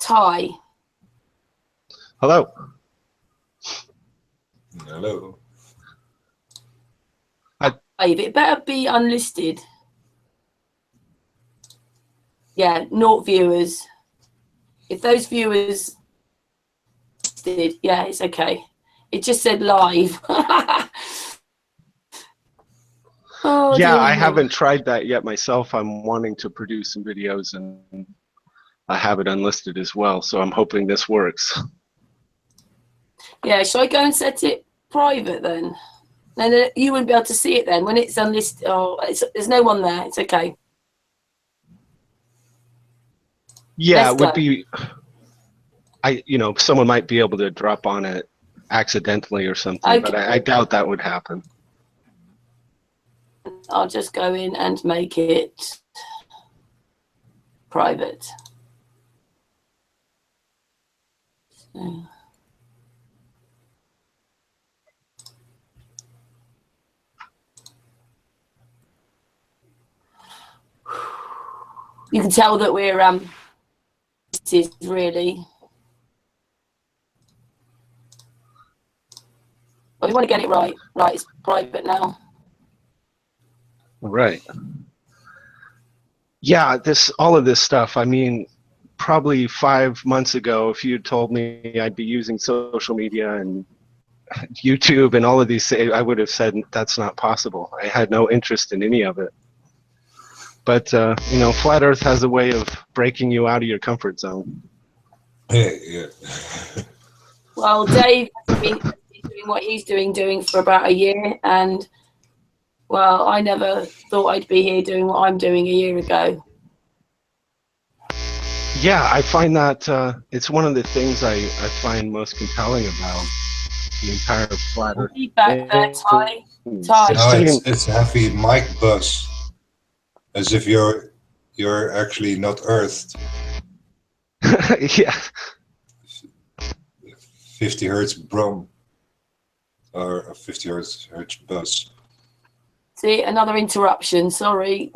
Ty. Hello. Hello. It better be unlisted. Yeah, not viewers. If those viewers did, yeah, it's okay. It just said live. Oh, yeah, dear I me. haven't tried that yet myself. I'm wanting to produce some videos and I have it unlisted as well. So I'm hoping this works. Yeah, shall I go and set it private then? And you wouldn't be able to see it then when it's unlisted. Oh, there's no one there. It's okay. Yeah, Let's it would go. be, someone might be able to drop on it accidentally or something, Okay. but I doubt that would happen. I'll just go in and make it private. So. You can tell that we're this is really. Well, we want to get it right. Right, it's private now. Right. Yeah, all of this stuff. I mean, probably 5 months ago, if you told me I'd be using social media and YouTube and all of these, I would have said that's not possible. I had no interest in any of it. But Flat Earth has a way of breaking you out of your comfort zone. Yeah. Well, Dave has been doing what he's doing for about a year, and well, I never thought I'd be here doing what I'm doing a year ago. Yeah, I find that it's one of the things I find most compelling about the entire Flat Earth. Feedback there, Ty. No, it's heavy mic buzz, as if you're actually not earthed. Yeah. 50 hertz brum, or a 50 hertz buzz. See, another interruption. Sorry.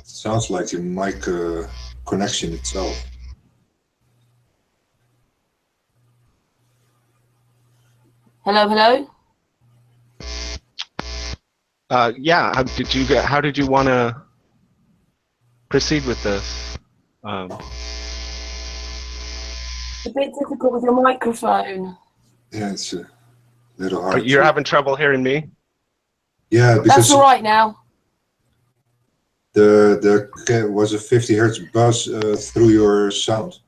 Sounds like your mic connection itself. Hello. Yeah. How did you want to proceed with this? It's a bit difficult with your microphone. Yeah, it's a little hard. You're having trouble hearing me? Yeah, because that's all right now. There was a 50 hertz buzz through your sound.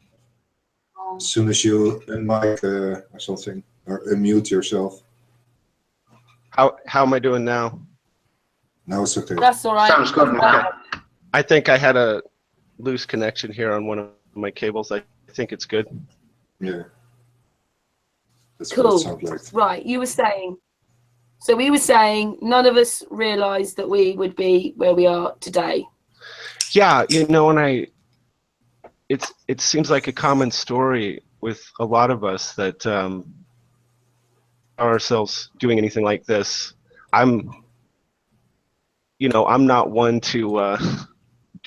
As soon as you unmic or something, or unmute yourself. How am I doing now? Now it's okay. That's all right. Sounds good. Okay. I think I had a loose connection here on one of my cables. I think it's good. Yeah. That's cool. what it sounds like. Right, you were saying. So we were saying none of us realised that we would be where we are today. Yeah, and it seems like a common story with a lot of us that ourselves doing anything like this. I'm not one to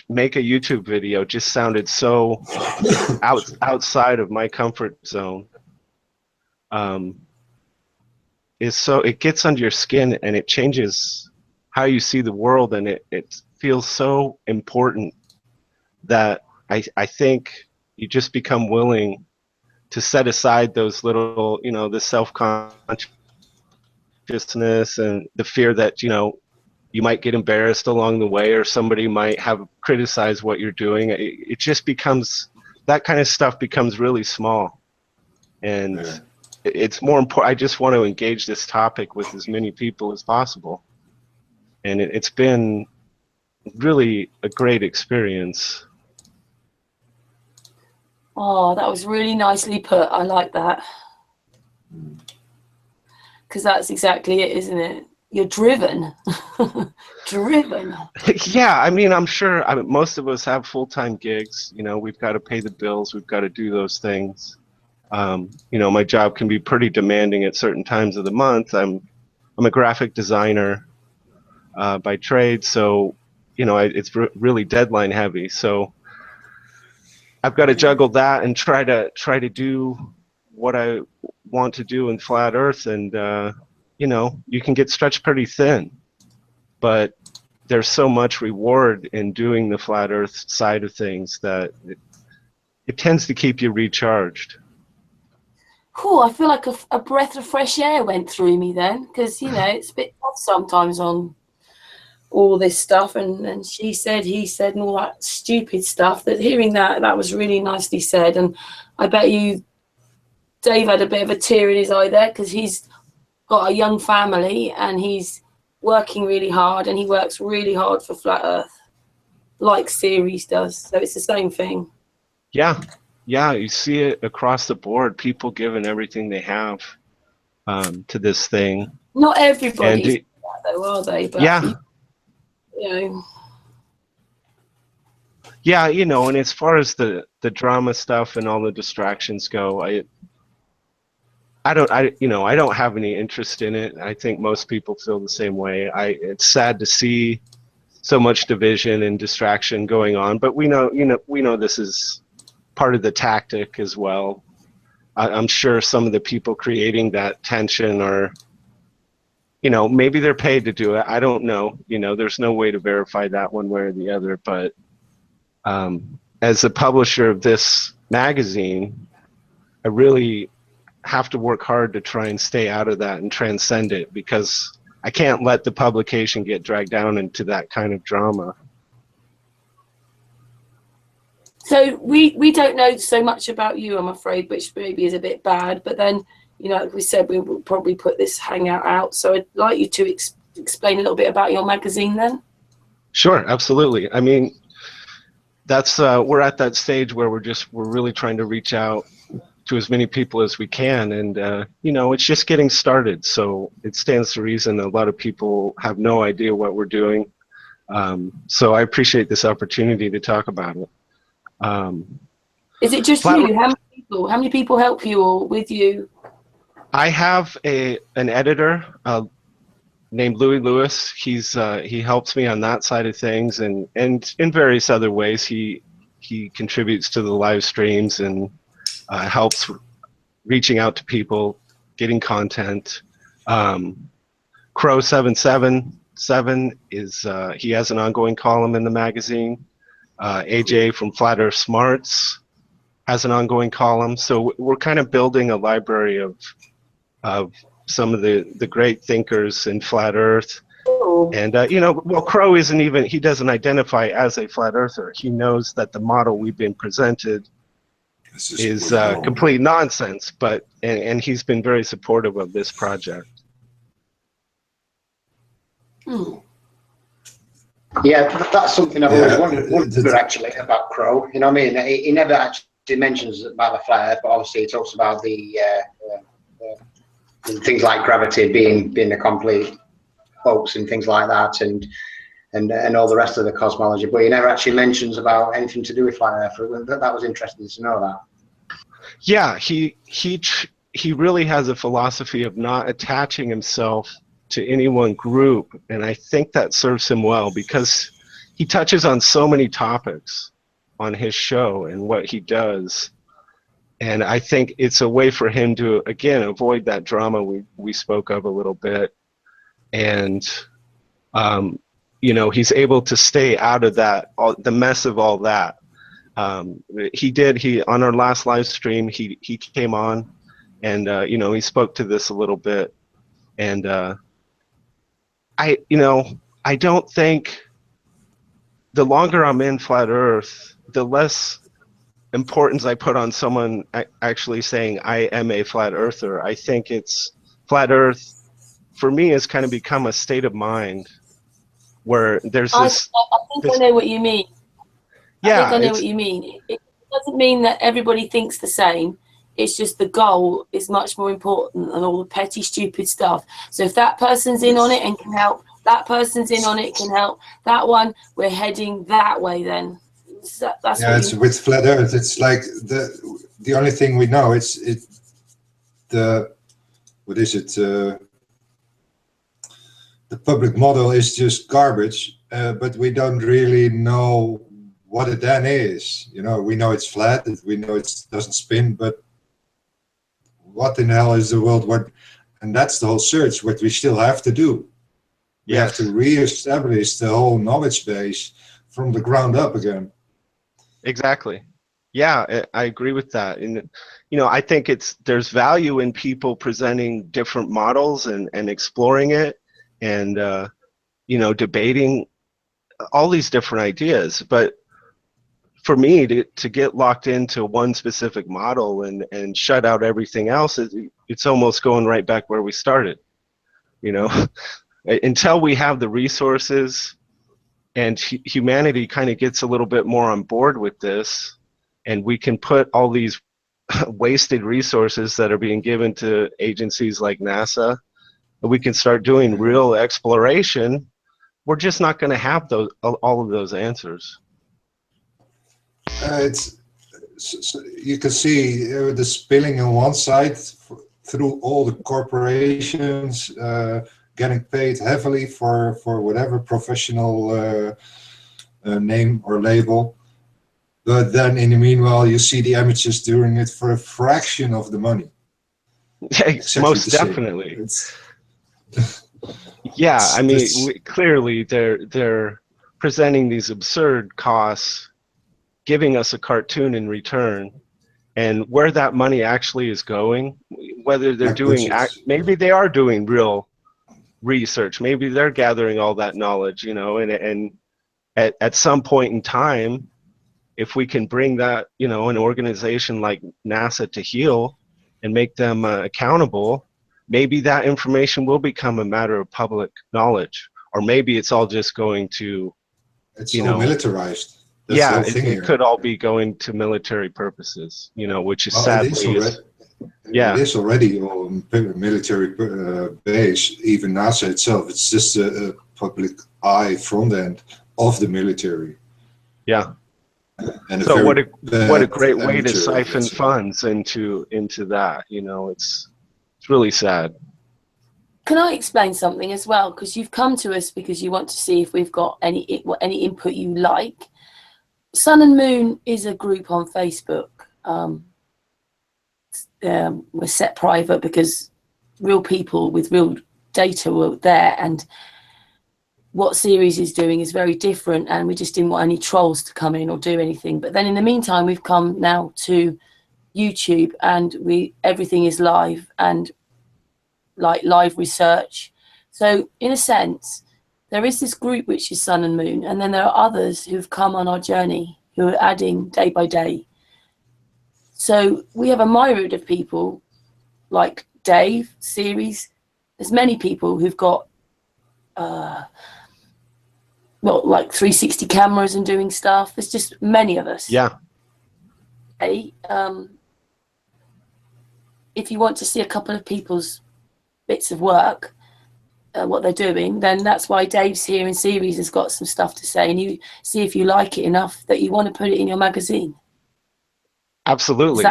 make a YouTube video. It just sounded so outside of my comfort zone. It gets under your skin and it changes how you see the world, and it feels so important that I think you just become willing to set aside those little, the self-consciousness and the fear that, you might get embarrassed along the way, or somebody might have criticized what you're doing. It just becomes, that kind of stuff becomes really small. And yeah. It's more important. I just want to engage this topic with as many people as possible. And it's been really a great experience. Oh, that was really nicely put. I like that. Because that's exactly it, isn't it? You're driven. Driven. Yeah, I'm sure most of us have full-time gigs. We've got to pay the bills. We've got to do those things. You know, my job can be pretty demanding at certain times of the month. I'm a graphic designer by trade, so you know, it's really deadline heavy. So I've got to juggle that and try to do what I want to do in flat Earth, and you know, you can get stretched pretty thin, but there's so much reward in doing the flat Earth side of things that it tends to keep you recharged. Cool. I feel like a breath of fresh air went through me then, because you know it's a bit tough sometimes on all this stuff, and she said, he said, and all that stupid stuff. That hearing that was really nicely said, and I bet you Dave had a bit of a tear in his eye there, because he's got a young family and he's working really hard, and he works really hard for Flat Earth, like Ceres does. So it's the same thing. Yeah, you see it across the board. People giving everything they have to this thing. Not everybody, though, are they? But yeah. You know. Yeah, you know, and as far as the drama stuff and all the distractions go, I don't have any interest in it. I think most people feel the same way. It's sad to see so much division and distraction going on, but we know this is part of the tactic as well. I'm sure some of the people creating that tension are, you know, maybe they're paid to do it. I don't know. You know, there's no way to verify that one way or the other. But as a publisher of this magazine, I really have to work hard to try and stay out of that and transcend it, because I can't let the publication get dragged down into that kind of drama. So we don't know so much about you, I'm afraid, which maybe is a bit bad. But then, you know, like we said, we will probably put this hangout out. So I'd like you to explain a little bit about your magazine then. Sure, absolutely. I mean, that's we're at that stage where we're really trying to reach out to as many people as we can, and you know, it's just getting started. So it stands to reason a lot of people have no idea what we're doing. So I appreciate this opportunity to talk about it. Is it just you? How many people help you or with you? I have an editor named Louis Lewis. He helps me on that side of things, and in various other ways. He contributes to the live streams and helps reaching out to people, getting content. Crow 777 is he has an ongoing column in the magazine. AJ from Flat Earth Smarts has an ongoing column. So we're kind of building a library of some of the great thinkers in Flat Earth. And you know, well, Crow he doesn't identify as a Flat Earther. He knows that the model we've been presented is complete nonsense, but and he's been very supportive of this project. Yeah, that's something I've always wondered actually about Crow. You know what I mean? He never actually mentions about the Flat Earth, but obviously he talks about the things like gravity being a complete hoax and things like that, and all the rest of the cosmology. But he never actually mentions about anything to do with Flat Earth. That was interesting to know that. Yeah, he really has a philosophy of not attaching himself to any one group, and I think that serves him well, because he touches on so many topics on his show and what he does, and I think it's a way for him to, again, avoid that drama we spoke of a little bit, and you know, he's able to stay out of that, the mess of all that. He on our last live stream, he came on, and you know, he spoke to this a little bit, and I don't think, the longer I'm in Flat Earth, the less importance I put on someone actually saying I am a Flat Earther. I think it's Flat Earth for me has kind of become a state of mind where there's this. I think I know what you mean. Yeah, I think I know what you mean. It doesn't mean that everybody thinks the same. It's just the goal is much more important than all the petty, stupid stuff. So if that person's in on it and can help, that person's in on it can help, that one, we're heading that way then. That's yeah, it's with Flat Earth. It's like the only thing we know it's the what is it? The public model is just garbage, but we don't really know what it then is. You know, we know it's flat, we know it doesn't spin, but what in hell is the world? What, and that's the whole search. What we still have to do. We have to re-establish the whole knowledge base from the ground up again. Exactly. Yeah, I agree with that. And you know, I think there's value in people presenting different models and exploring it, and you know, debating all these different ideas. But for me to get locked into one specific model and shut out everything else, it's almost going right back where we started. You know, until we have the resources and humanity kind of gets a little bit more on board with this, and we can put all these wasted resources that are being given to agencies like NASA, and we can start doing real exploration, we're just not going to have all of those answers. You can see the spilling on one side through all the corporations getting paid heavily for whatever professional name or label. But then in the meanwhile, you see the amateurs doing it for a fraction of the money. Exactly. Most definitely. Yeah, I mean, clearly they're presenting these absurd costs, giving us a cartoon in return, and where that money actually is going, whether they're doing, maybe they are doing real research, maybe they're gathering all that knowledge, you know, and at some point in time, if we can bring that, you know, an organization like NASA to heel and make them accountable, maybe that information will become a matter of public knowledge, or maybe it's all just going to, it's all militarized. That's yeah, the whole thing it could all be going to military purposes, you know, which is sadly it is already on military base. Even NASA itself, it's just a public eye front end of the military. Yeah. And so what a great way to siphon funds into that, you know. It's really sad. Can I explain something as well? Because you've come to us because you want to see if we've got any input you like. Sun and Moon is a group on Facebook. We're set private because real people with real data were there, and what Ceres is doing is very different, and we just didn't want any trolls to come in or do anything. But then in the meantime, we've come now to YouTube, and everything is live and like live research. So in a sense, there is this group which is Sun and Moon, and then there are others who've come on our journey who are adding day by day. So we have a myriad of people like Dave, Ceres. There's many people who've got like 360 cameras and doing stuff. There's just many of us. Yeah. Okay. If you want to see a couple of people's bits of work, what they're doing, then that's why Dave's here, and Ceres has got some stuff to say, and you see if you like it enough that you want to put it in your magazine. Absolutely.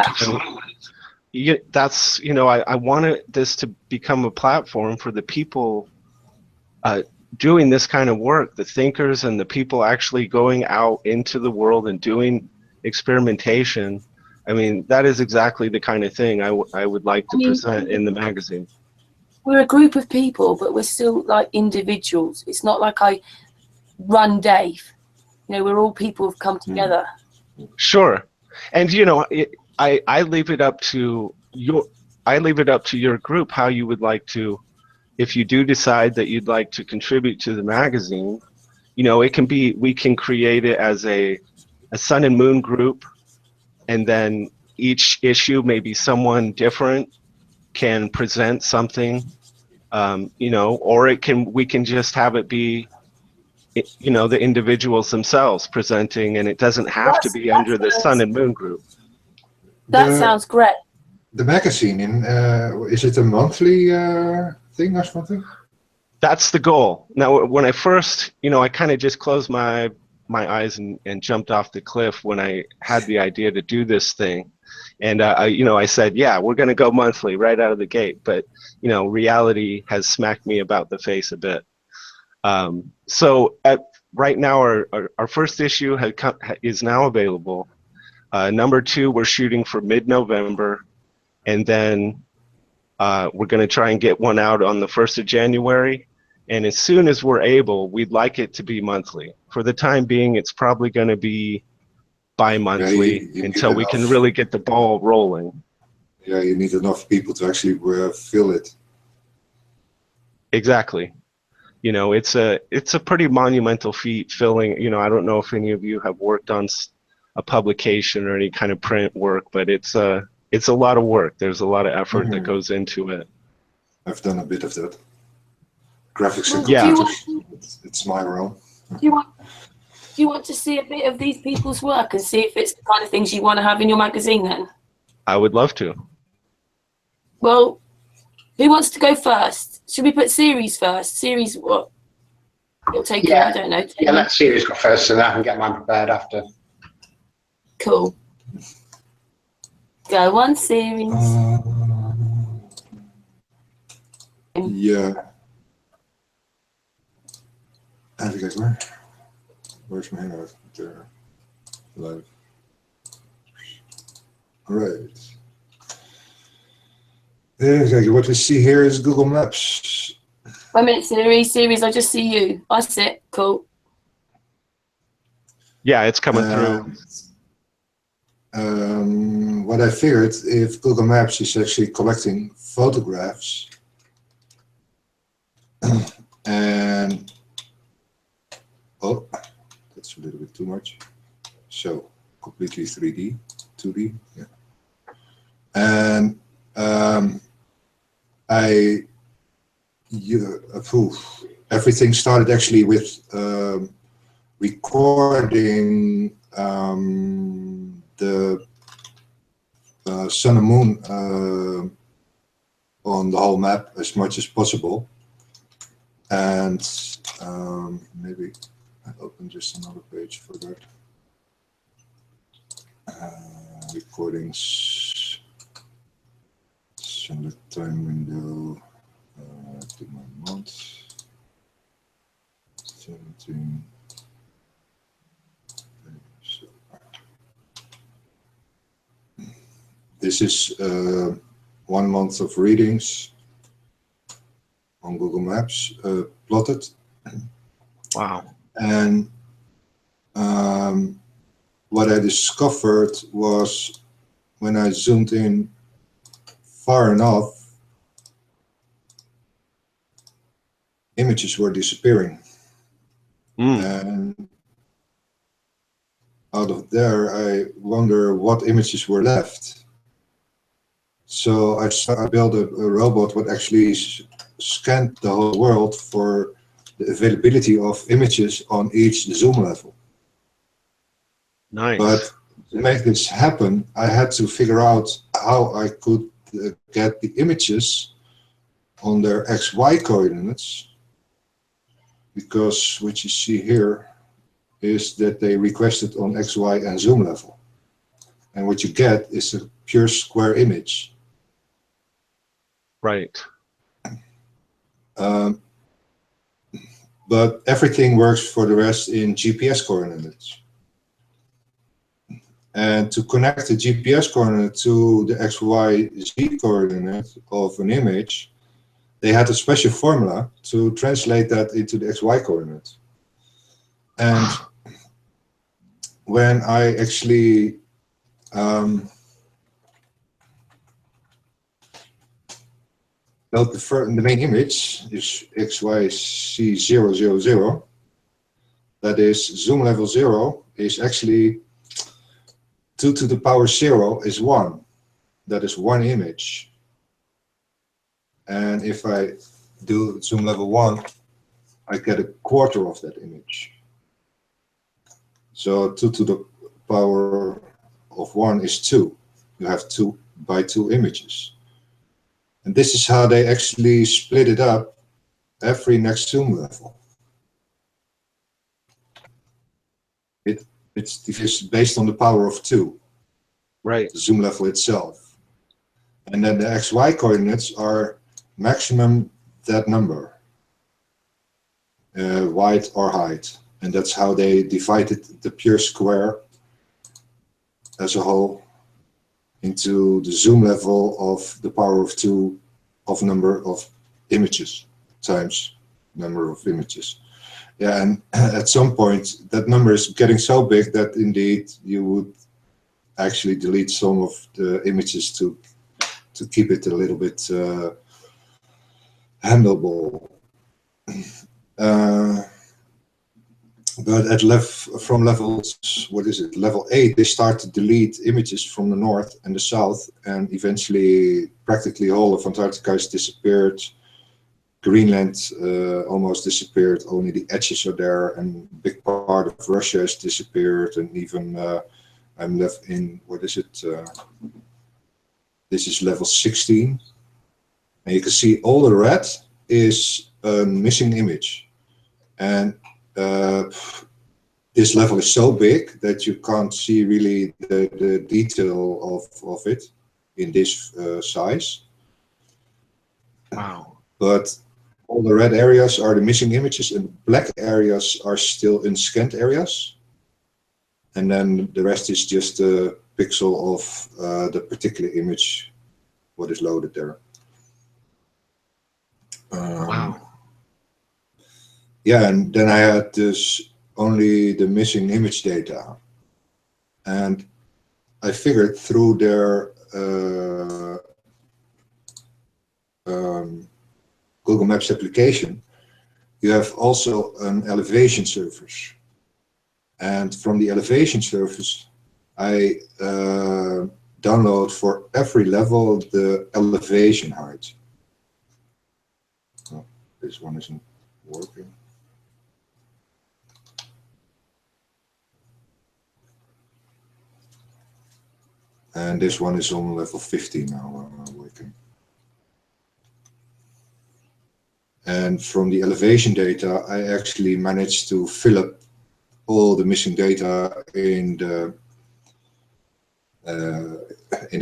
That's, you know, I wanted this to become a platform for the people doing this kind of work, the thinkers and the people actually going out into the world and doing experimentation. I mean, that is exactly the kind of thing I would like to present in the magazine. We're a group of people, but we're still like individuals. It's not like I run Dave. You know, we're all people who've come together. Sure. And, you know, I leave it up to your group how you would like to, if you do decide that you'd like to contribute to the magazine, you know, it can be, we can create it as a Sun and Moon group, and then each issue, maybe someone different can present something, you know, or we can just have it be, you know, the individuals themselves presenting, and it doesn't have to be under the Sun and Moon group. That sounds great. The magazine, is it a monthly thing or something? That's the goal. Now, when I first, you know, I kind of just closed my eyes and jumped off the cliff when I had the idea to do this thing. And I said, yeah, we're going to go monthly right out of the gate. But reality has smacked me about the face a bit. So right now, our first issue is now available. Number 2, we're shooting for mid-November, and then we're going to try and get one out on the 1st of January. And as soon as we're able, we'd like it to be monthly. For the time being, it's probably going to be bi-monthly you need until we can enough. really get the ball rolling. Yeah, you need enough people to actually fill it. Exactly. It's a pretty monumental feat filling. I don't know if any of you have worked on a publication or any kind of print work, but it's a lot of work. There's a lot of effort that goes into it. I've done a bit of that. Graphics and Yeah. computers, it's my realm. Do you want to see a bit of these people's work and see if it's the kind of things you want to have in your magazine then? I would love to. Well, who wants to go first? Should we put Ceres first? Ceres, what? It'll take Yeah. I don't know. Yeah, let Ceres go first, and I can get mine prepared after. Cool. Go on, Ceres. Yeah. Even kijken hoor. Waar is mijn hangout? There. Live. Alright. Even kijken. What we see here is Google Maps. 1 minute, Ceres, I just see you. I sit. Cool. Yeah, it's coming through. What I figured, if Google Maps is actually collecting photographs, and oh, that's a little bit too much. So completely 3D, 2D, yeah. And everything started actually with recording the sun and moon on the whole map as much as possible. And maybe I open just another page for that. Recordings, select time window, to my month, 17. So, this is 1 month of readings on Google Maps, plotted. Wow. And what I discovered was when I zoomed in far enough, images were disappearing. And out of there, I wonder what images were left. So I built a robot that actually scanned the whole world for the availability of images on each zoom level. Nice. But to make this happen, I had to figure out how I could get the images on their XY coordinates, because what you see here is that they requested on XY and zoom level. And what you get is a pure square image. Right. But everything works for the rest in GPS coordinates. And to connect the GPS coordinate to the XYZ coordinate of an image, they had a special formula to translate that into the XY coordinate. And when I actually built the main image is XYC000, that is zoom level 0 is actually 2 to the power 0 is 1. That is one image. And if I do zoom level 1, I get a quarter of that image. So 2 to the power of 1 is 2. You have 2 by 2 images. And this is how they actually split it up every next zoom level. It's based on the power of 2. Right. the zoom level itself. And then the XY coordinates are maximum that number, width or height. And that's how they divided the pure square as a whole into the zoom level of the power of 2 of number of images times number of images. Yeah, and at some point that number is getting so big that indeed you would actually delete some of the images to keep it a little bit handleable. But at from levels, what is it, level 8, they start to delete images from the north and the south, and eventually practically all of Antarctica has disappeared. Greenland almost disappeared, only the edges are there, and a big part of Russia has disappeared, and even I'm left in, what is it, this is level 16, and you can see all the red is a missing image, and this level is so big that you can't see really the detail of it in this size. Wow. But all the red areas are the missing images, and black areas are still unscanned areas. And then the rest is just a pixel of the particular image, what is loaded there. Wow. Yeah, and then I had this only the missing image data, and I figured through their Google Maps application, you have also an elevation surface, and from the elevation surface, I download for every level the elevation height. Oh, this one isn't working. And this one is on level 50 now working. And from the elevation data, I actually managed to fill up all the missing data in the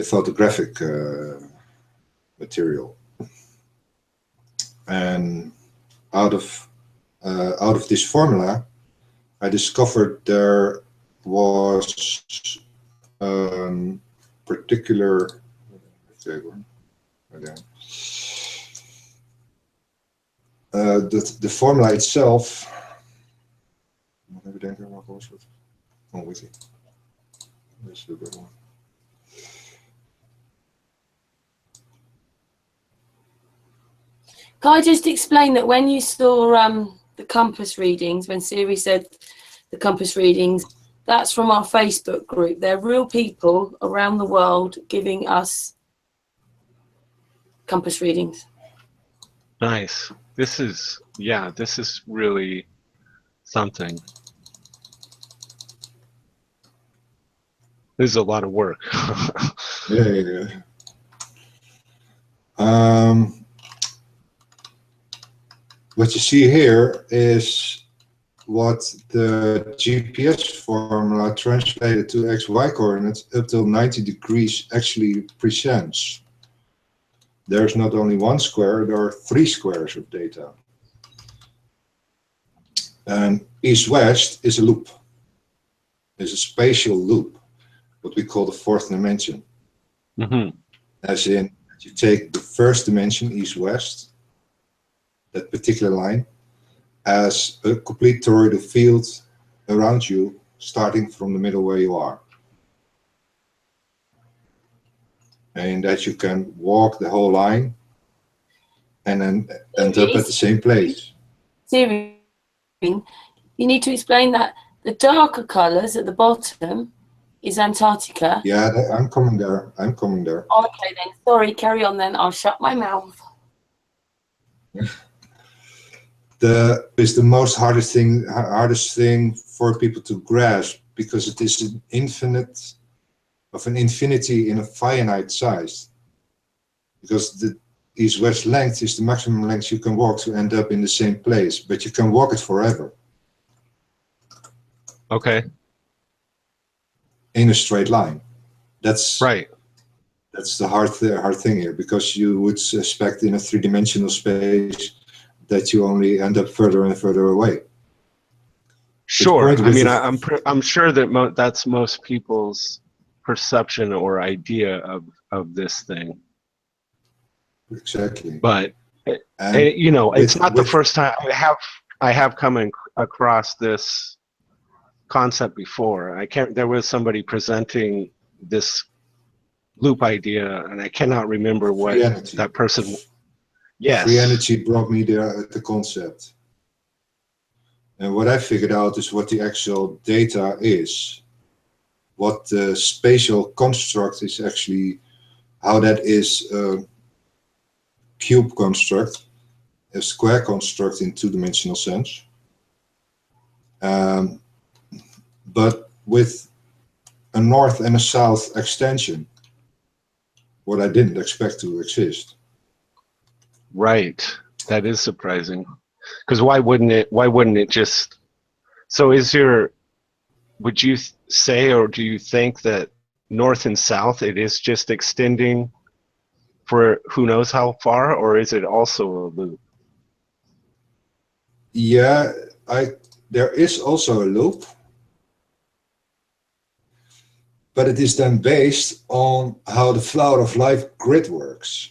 photographic material. And out of this formula, I discovered there was particular, the formula itself. Even denken, waar was het? Oh, wiki. This is the good one. Can I just explain that when you saw the compass readings, when Ceres said the compass readings, that's from our Facebook group. They're real people around the world giving us compass readings. Nice. This is, yeah, this is really something. This is a lot of work. Yeah. What you see here is what the GPS formula translated to XY coordinates up till 90 degrees actually presents. There's not only one square, there are 3 squares of data. And east-west is a loop. It's a spatial loop, what we call the 4th dimension. Mm-hmm. As in, you take the first dimension, east-west, that particular line, as a complete toroidal field around you, starting from the middle where you are. And that you can walk the whole line and then end up at the same place. Ceres, you need to explain that the darker colours at the bottom is Antarctica. Yeah, I'm coming there. I'm coming there. Okay then, sorry, carry on then. I'll shut my mouth. Is the most hardest thing for people to grasp, because it is an infinite of an infinity in a finite size. Because the east-west length is the maximum length you can walk to end up in the same place, but you can walk it forever. Okay. In a straight line. That's Right. That's the hard thing here, because you would expect in a three-dimensional space that you only end up further and further away. Sure. I mean, I'm sure that that's most people's perception or idea of this thing. Exactly. But and you know, it's not the with first time I have come across this concept before. There was somebody presenting this loop idea, and I cannot remember what free energy. that person. Yes. Free energy brought me the concept. And what I figured out is what the actual data is. What the spatial construct is actually, how that is a cube construct, a square construct in two-dimensional sense. But with a north and a south extension, what I didn't expect to exist. Right. That is surprising. Because why wouldn't it just, so would you say, or do you think that north and south, it is just extending for who knows how far, or is it also a loop? Yeah, there is also a loop, but it is then based on how the flower of life grid works.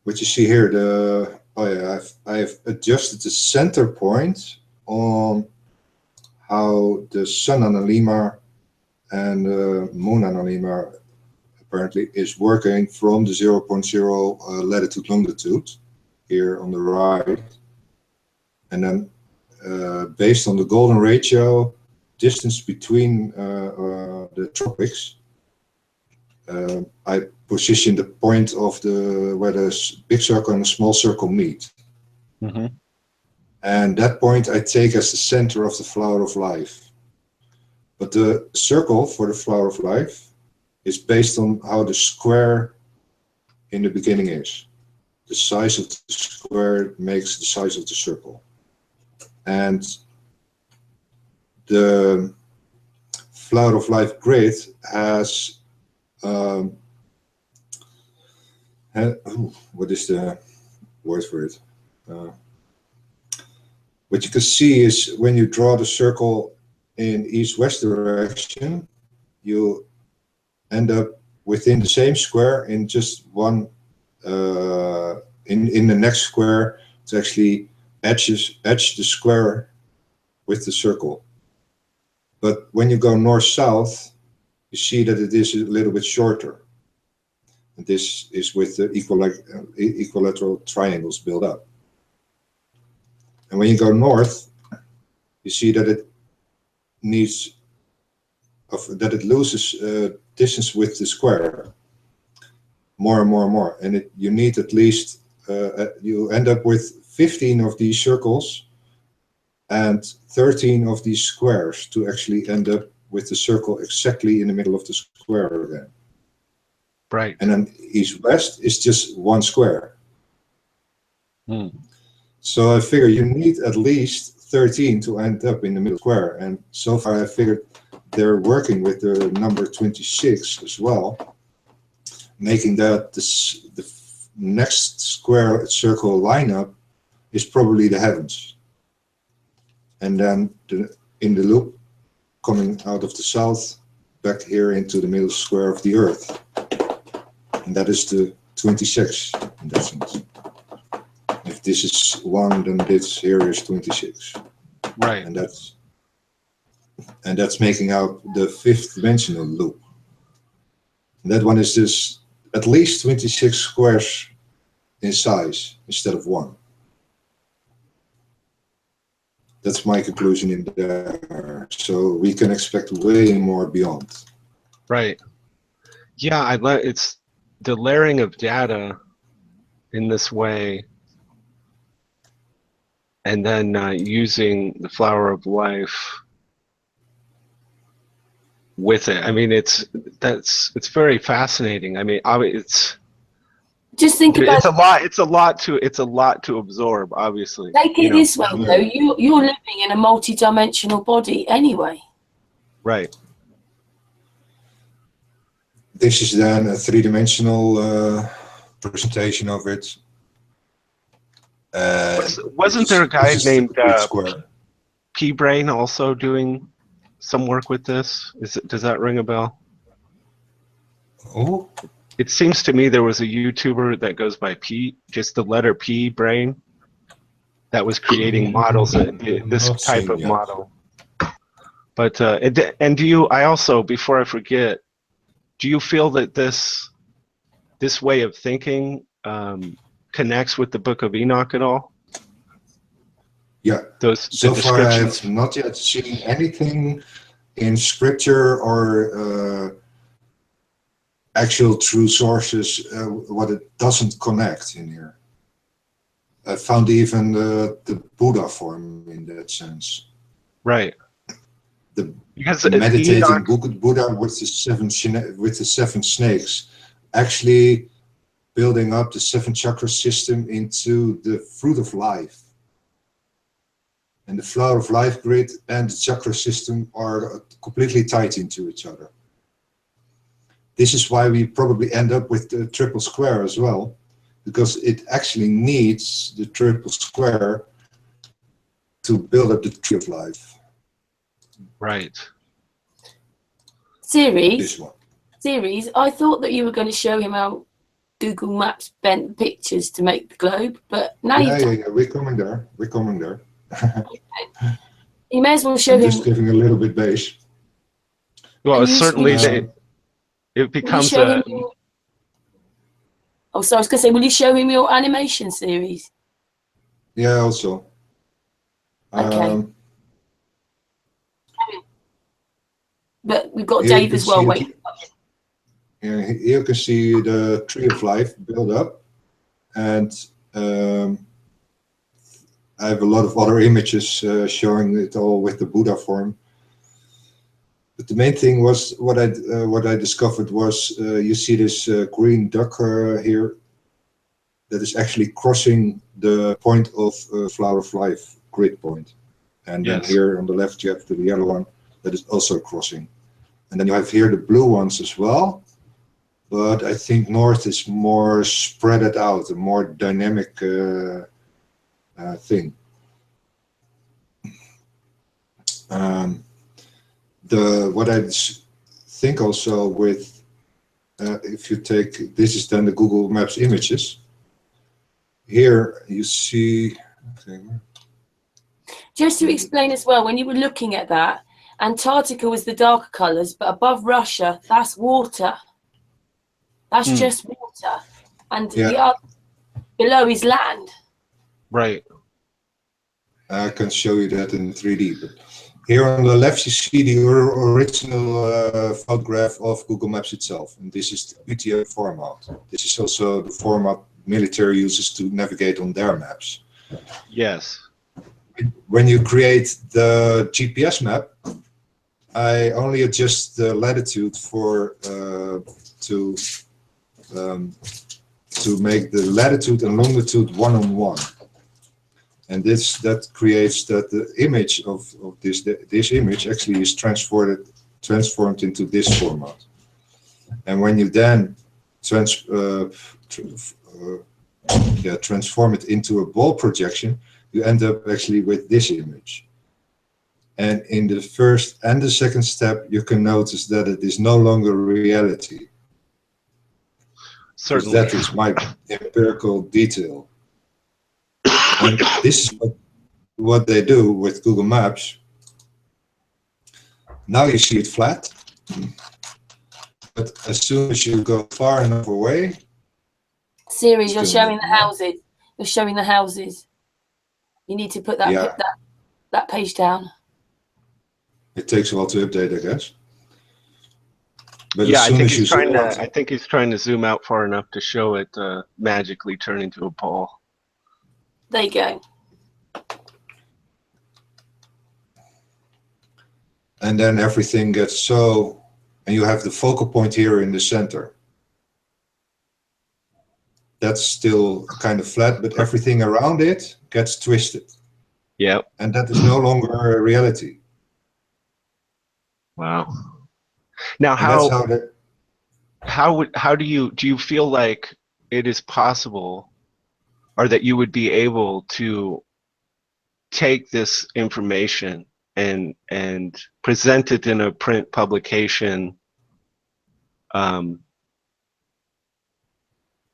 What you see here, I've adjusted the center point on how the sun analemma and moon analemma apparently is working from the 0.0 latitude longitude here on the right, and then based on the golden ratio distance between the tropics, I position the point of where the big circle and the small circle meet. Mm-hmm. And that point I take as the center of the flower of life. But the circle for the flower of life is based on how the square in the beginning is. The size of the square makes the size of the circle. And the flower of life grid has what is the word for it? What you can see is when you draw the circle in east-west direction, you end up within the same square in just one, in the next square, to actually edge the square with the circle. But when you go north-south, you see that it is a little bit shorter. And this is with the equilateral triangles built up. And when you go north, you see that it loses distance with the square more and more and more. And you need at least, you end up with 15 of these circles and 13 of these squares to actually end up with the circle exactly in the middle of the square again. Right. And then east-west is just one square. So I figure you need at least 13 to end up in the middle square. And so far I figured they're working with the number 26 as well, making that the next square circle lineup is probably the heavens. And then in the loop, coming out of the south, back here into the middle square of the earth. And that is the 26 in that sense. If this is 1, then this here is 26. Right. And that's making out the 5th dimensional loop. And that one is just at least 26 squares in size instead of 1. That's my conclusion in there. So we can expect way more beyond. Right. Yeah, it's the layering of data in this way, and then using the flower of life with it. I mean, it's very fascinating. I mean, it's just think about It's a lot. It's a lot to absorb. Obviously, take it this way Yeah. though, you're living in a multi-dimensional body anyway. Right. This is then a three-dimensional presentation of it. Wasn't there a guy this is named the square. P-Brain also doing some work with this? Does that ring a bell? Oh, It seems to me there was a YouTuber that goes by P, just the letter P, Brain, that was creating models, this not type seen of yet. model. But and do you? I also, before I forget, do you feel that this way of thinking connects with the Book of Enoch at all? Yeah. The So far, I descriptions. have not yet seen anything in scripture or actual true sources what it doesn't connect in here. I found even the Buddha form in that sense. Right. Because The meditating Enoch, Buddha with the seven snakes, actually building up the seven chakra system into the fruit of life. And the flower of life grid and the chakra system are completely tied into each other. This is why we probably end up with the triple square as well, because it actually needs the triple square to build up the tree of life. right. This one. Ceres, I thought that you were going to show him how Google Maps bent pictures to make the globe, but now Yeah, we're coming there. you may as well show I'm him. just giving a little bit base. Well, And you- certainly will it Will you becomes show a. him your, oh, sorry, I was going to say, will you show him your animation series? Yeah, also. Okay. But we've got Here you Dave can as well. see Wait. Here you can see the tree of life build up, and I have a lot of other images showing it all with the Buddha form. But the main thing was what I discovered was you see this green duck here that is actually crossing the point of flower of life grid point, and then Yes. here on the left you have the yellow one that is also crossing, and then you have here the blue ones as well. But I think north is more spread it out, a more dynamic thing. What I think also with, if you take, this is then the Google Maps images. Here you see, okay. Just to explain as well, when you were looking at that, Antarctica was the darker colours, but above Russia, that's water. That's just water. And the other below is land. Right. I can show you that in 3D. But here on the left, you see the original photograph of Google Maps itself. And this is the PTF format. This is also the format military uses to navigate on their maps. Yes. When you create the GPS map, I only adjust the latitude for to make the latitude and longitude one-on-one. And that creates that the image of this image actually is transformed into this format. And when you then transform it into a ball projection, you end up actually with this image. And in the first and the second step, you can notice that it is no longer reality. Certainly. That is my empirical detail. And this is what they do with Google Maps. Now you see it flat. But as soon as you go far enough away. Ceres, you're showing the houses. You're showing the houses. You need to put that that page down. It takes a while to update, I guess. But yeah, I think he's trying to zoom out far enough to show it magically turn into a ball. There you go. And then everything gets and you have the focal point here in the center. that's still kind of flat, but everything around it gets twisted. Yeah. And that is no longer a reality. Wow. Now, And that's how that. how do you feel like it is possible, or that you would be able to take this information and present it in a print publication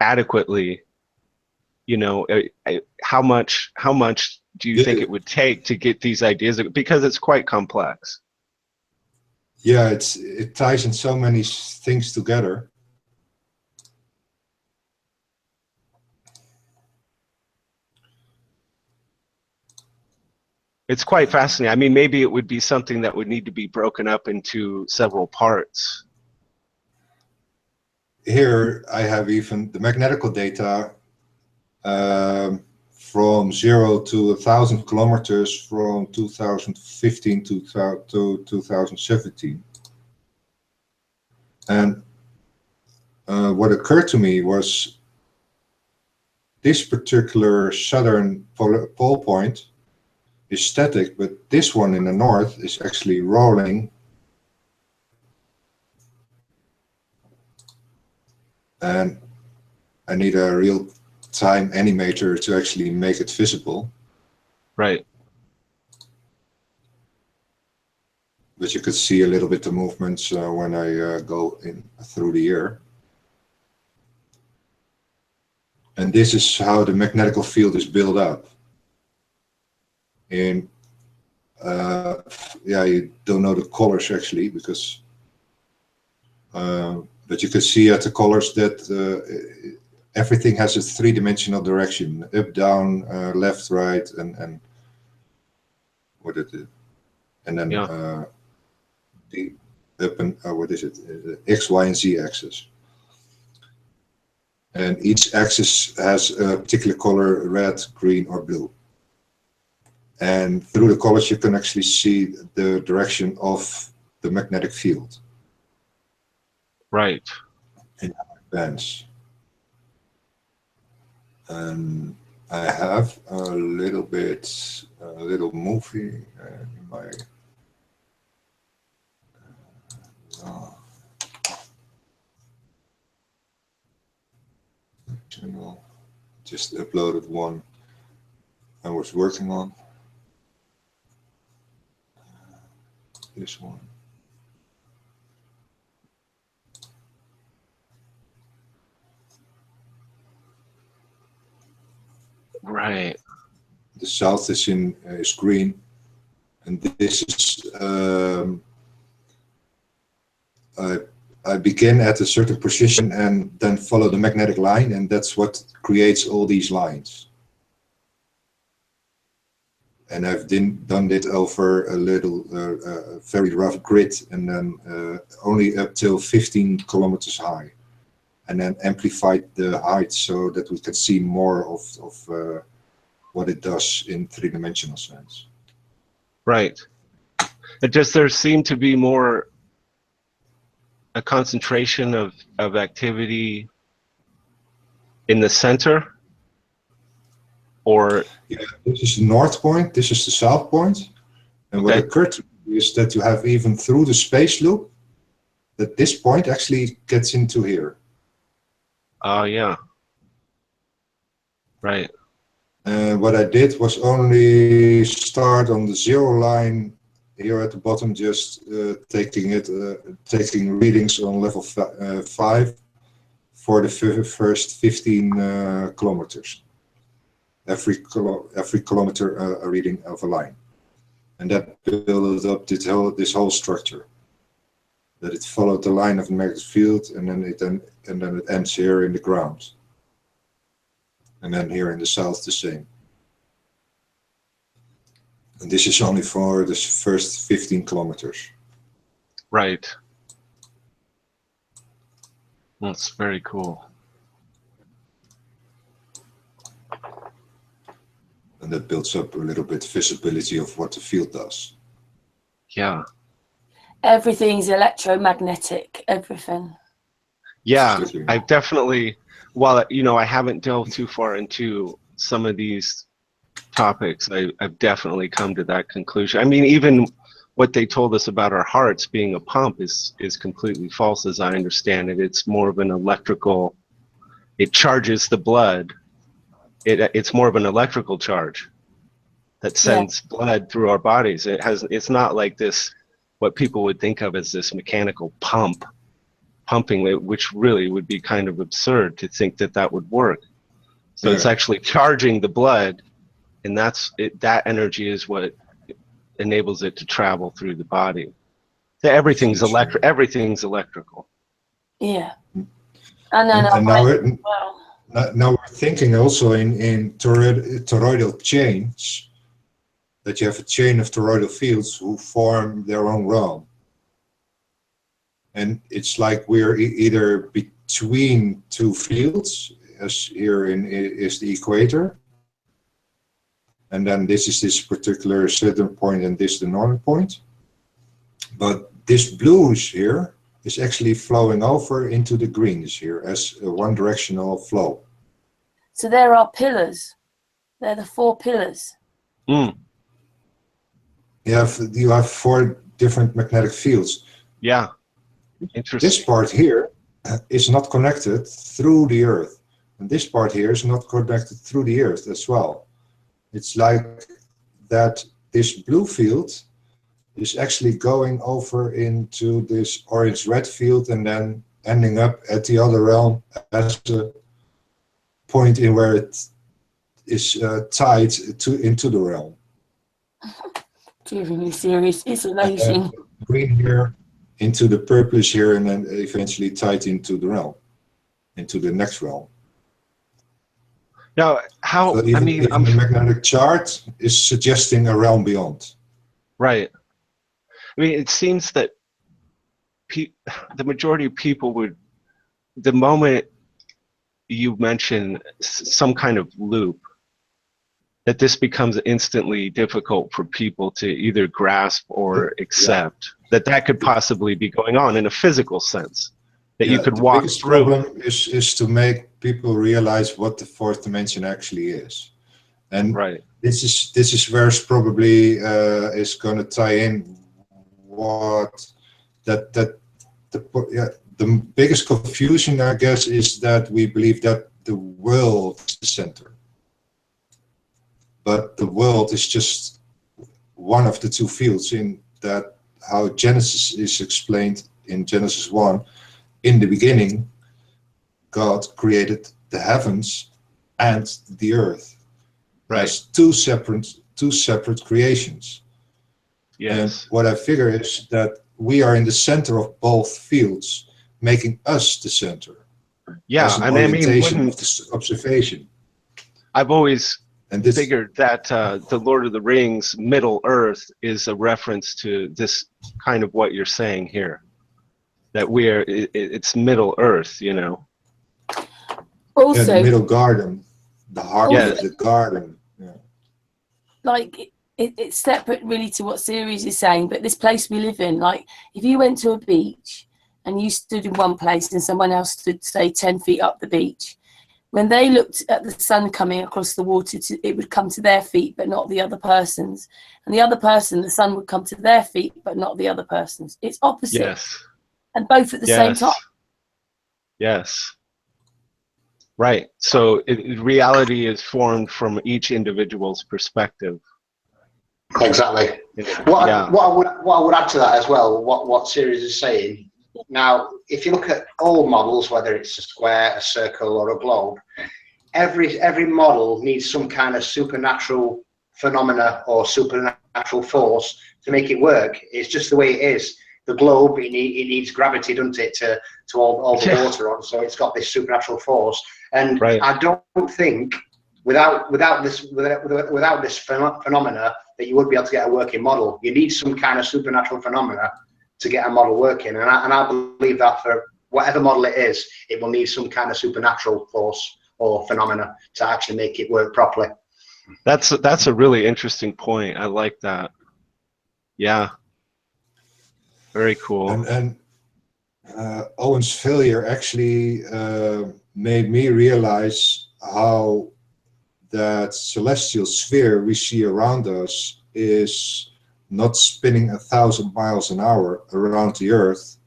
adequately? You know, how much do you think it would take to get these ideas, because it's quite complex? Yeah, it ties in so many things together. It's quite fascinating. I mean, maybe it would be something that would need to be broken up into several parts. Here I have even the magnetical data from 0 to 1,000 kilometers from 2015 to 2017. And what occurred to me was this particular southern pole point is static, but this one in the north is actually rolling. And I need a real-time animator to actually make it visible. Right. But you could see a little bit the movements when I go in through the air. And this is how the magnetical field is built up. And yeah, you don't know the colors actually, because but you can see at the colors that everything has a three-dimensional direction: up, down, left, right, and what is it? And then the up and what is it? X, Y, and Z axis. And each axis has a particular color: red, green, or blue. And through the colors, you can actually see the direction of the magnetic field. Right. In bands. And I have a little movie in my channel. Just uploaded one I was working on. This one. Right. The south is green, and this is I begin at a certain position and then follow the magnetic line, and that's what creates all these lines. And I've done it over a little very rough grid, and then only up till 15 kilometers high, and then amplified the height so that we can see more of what it does in three-dimensional sense. Right. Does there seem to be more a concentration of activity in the center? Or yeah, this is the north point, this is the south point. And what occurred to me is that you have, even through the space loop, that this point actually gets into here. Oh, yeah. Right. And what I did was only start on the 0 line here at the bottom, just taking readings on level 5 for the first 15 kilometers. Every kilometer a reading of a line, and that built up this whole structure. That it followed the line of the magnetic field, and then it ends here in the ground, and then here in the south the same. And this is only for the first 15 kilometers. Right. That's very cool. And that builds up a little bit visibility of what the field does. Yeah. Everything's electromagnetic, everything. Yeah, Absolutely. I've definitely, while you know I haven't delved too far into some of these topics, I've definitely come to that conclusion. I mean, even what they told us about our hearts being a pump is completely false, as I understand it. It's more of an electrical. It charges the blood. It's more of an electrical charge that Yeah. sends blood through our bodies. It's not like this, what people would think of as this mechanical pumping, which really would be kind of absurd to think that that would work. So it's Yeah. actually charging the blood, and that's it. That energy is what enables it to travel through the body. So everything's Absolutely. Everything's electrical. Yeah. And then And now we're, well, now we're thinking also in toroidal chains, that you have a chain of toroidal fields who form their own realm. And it's like we're either between two fields, as here is the equator, and then this is this particular southern point and this the northern point. But this bluish here is actually flowing over into the greenish here as a one-directional flow. so there are pillars. They're the 4 pillars. Mm, You have 4 different magnetic fields. yeah, interesting. This part here is not connected through the earth, and this part here is not connected through the earth as well. It's like that this blue field is actually going over into this orange-red field and then ending up at the other realm as a point in where it is tied into the realm. Giving you serious. It's amazing. Green here into the purplish here, and then eventually tied into the realm, into the next realm. Now, how? So even, I mean, even the magnetic chart is suggesting a realm beyond. right. I mean, it seems that the majority of people would, the moment you mention some kind of loop, that this becomes instantly difficult for people to either grasp or accept that could possibly be going on in a physical sense, that you could walk biggest through. problem is to make people realize what the 4th dimension actually is. And Right. this is where it's probably is going to tie in what the biggest confusion, I guess, is that we believe that the world is the center, but the world is just one of the 2 fields. In that, how Genesis is explained in Genesis 1, in the beginning God created the heavens and the earth, Right. as two separate creations. Yes. And what I figure is that we are in the center of both fields, making us the center. Yeah, as an I mean, orientation of this observation. I've always And this, figured that the Lord of the Rings Middle Earth is a reference to this kind of what you're saying here, that it's Middle Earth, you know. Also, the middle garden, the heart Yes. of the garden. Yeah. like it's separate really to what Ceres is saying, but this place we live in, like if you went to a beach and you stood in one place and someone else stood, say, 10 feet up the beach, when they looked at the sun coming across the water, it would come to their feet but not the other person's, and the other person, the sun would come to their feet but not the other person's. It's opposite. Yes. And both at the same time. Yes. Right. So reality is formed from each individual's perspective. Exactly. What I would add to that as well, what Ceres is saying. Now, if you look at all models, whether it's a square, a circle, or a globe, every model needs some kind of supernatural phenomena or supernatural force to make it work. It's just the way it is. The globe, it needs gravity, doesn't it, to all the water on. So it's got this supernatural force. And right. I don't think without this phenomena that you would be able to get a working model. You need some kind of supernatural phenomena to get a model working. And I believe that for whatever model it is, it will need some kind of supernatural force or phenomena to actually make it work properly. That's a really interesting point. I like that. Yeah. Very cool. And Owen's failure actually made me realize how that celestial sphere we see around us is not spinning 1,000 miles an hour around the Earth,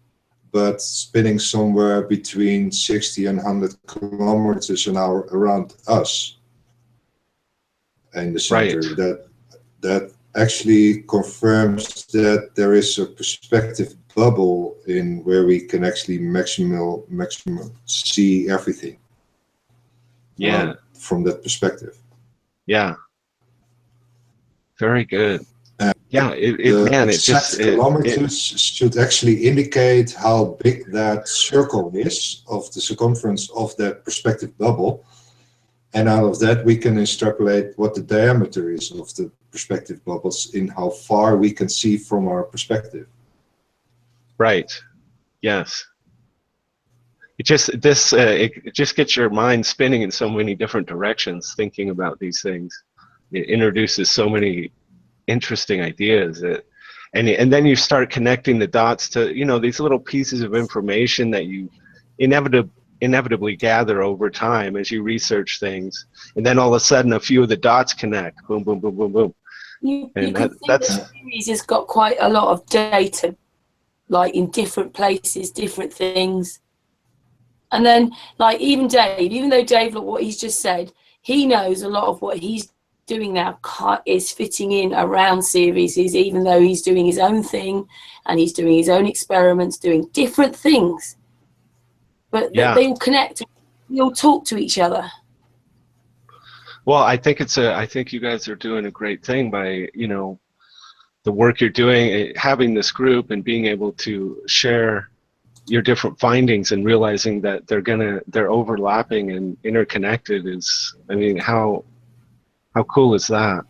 but spinning somewhere between 60 and 100 kilometers an hour around us in the center. Right. That actually confirms that there is a perspective bubble in where we can actually maximum see everything. Yeah. From that perspective. Yeah. Very good. Yeah, kilometers should actually indicate how big that circle is of the circumference of that perspective bubble. And out of that, we can extrapolate what the diameter is of the perspective bubbles in how far we can see from our perspective. Right. Yes. It just gets your mind spinning in so many different directions, thinking about these things. It introduces so many interesting ideas and then you start connecting the dots to, you know, these little pieces of information that you inevitably gather over time as you research things, and then all of a sudden a few of the dots connect. Boom, boom, boom, boom, boom. You can see that Ceres has got quite a lot of data, like in different places, different things. And then, like, even though Dave, look what he's just said, he knows a lot of what he's doing now is fitting in around Ceres, even though he's doing his own thing and he's doing his own experiments, doing different things. But yeah, they all connect, they all talk to each other. Well, I think I think you guys are doing a great thing by, you know, the work you're doing, having this group and being able to share your different findings and realizing that they're overlapping and interconnected is, I mean, how cool is that?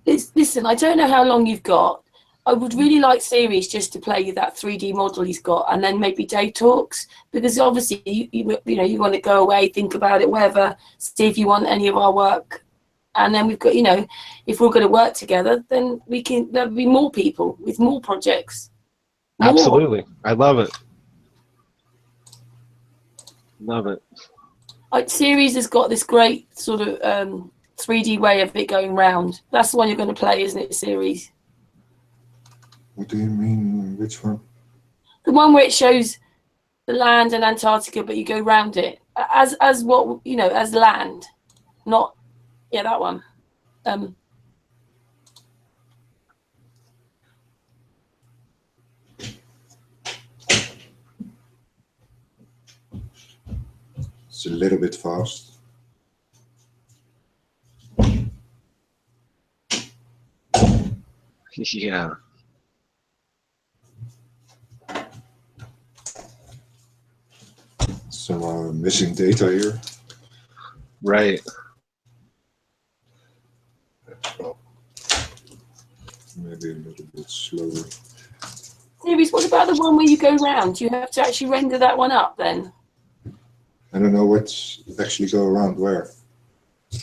Listen, I don't know how long you've got. I would really like Ceres just to play you that 3D model he's got, and then maybe Dave talks, because obviously you know you want to go away, think about it, whatever, see if you want any of our work, and then we've got, you know, if we're going to work together, then there'll be more people with more projects. More. Absolutely, I love it. Love it. Like Ceres has got this great sort of 3D way of it going round. That's the one you're going to play, isn't it, Ceres? What do you mean? Which one? The one where it shows the land and Antarctica, but you go round it as what, you know, as land, not, yeah, that one. It's a little bit fast. Yeah. Some missing data here. Right. Maybe a little bit slower. Ceres, what about the one where you go round? You have to actually render that one up then? I don't know what's actually go around where.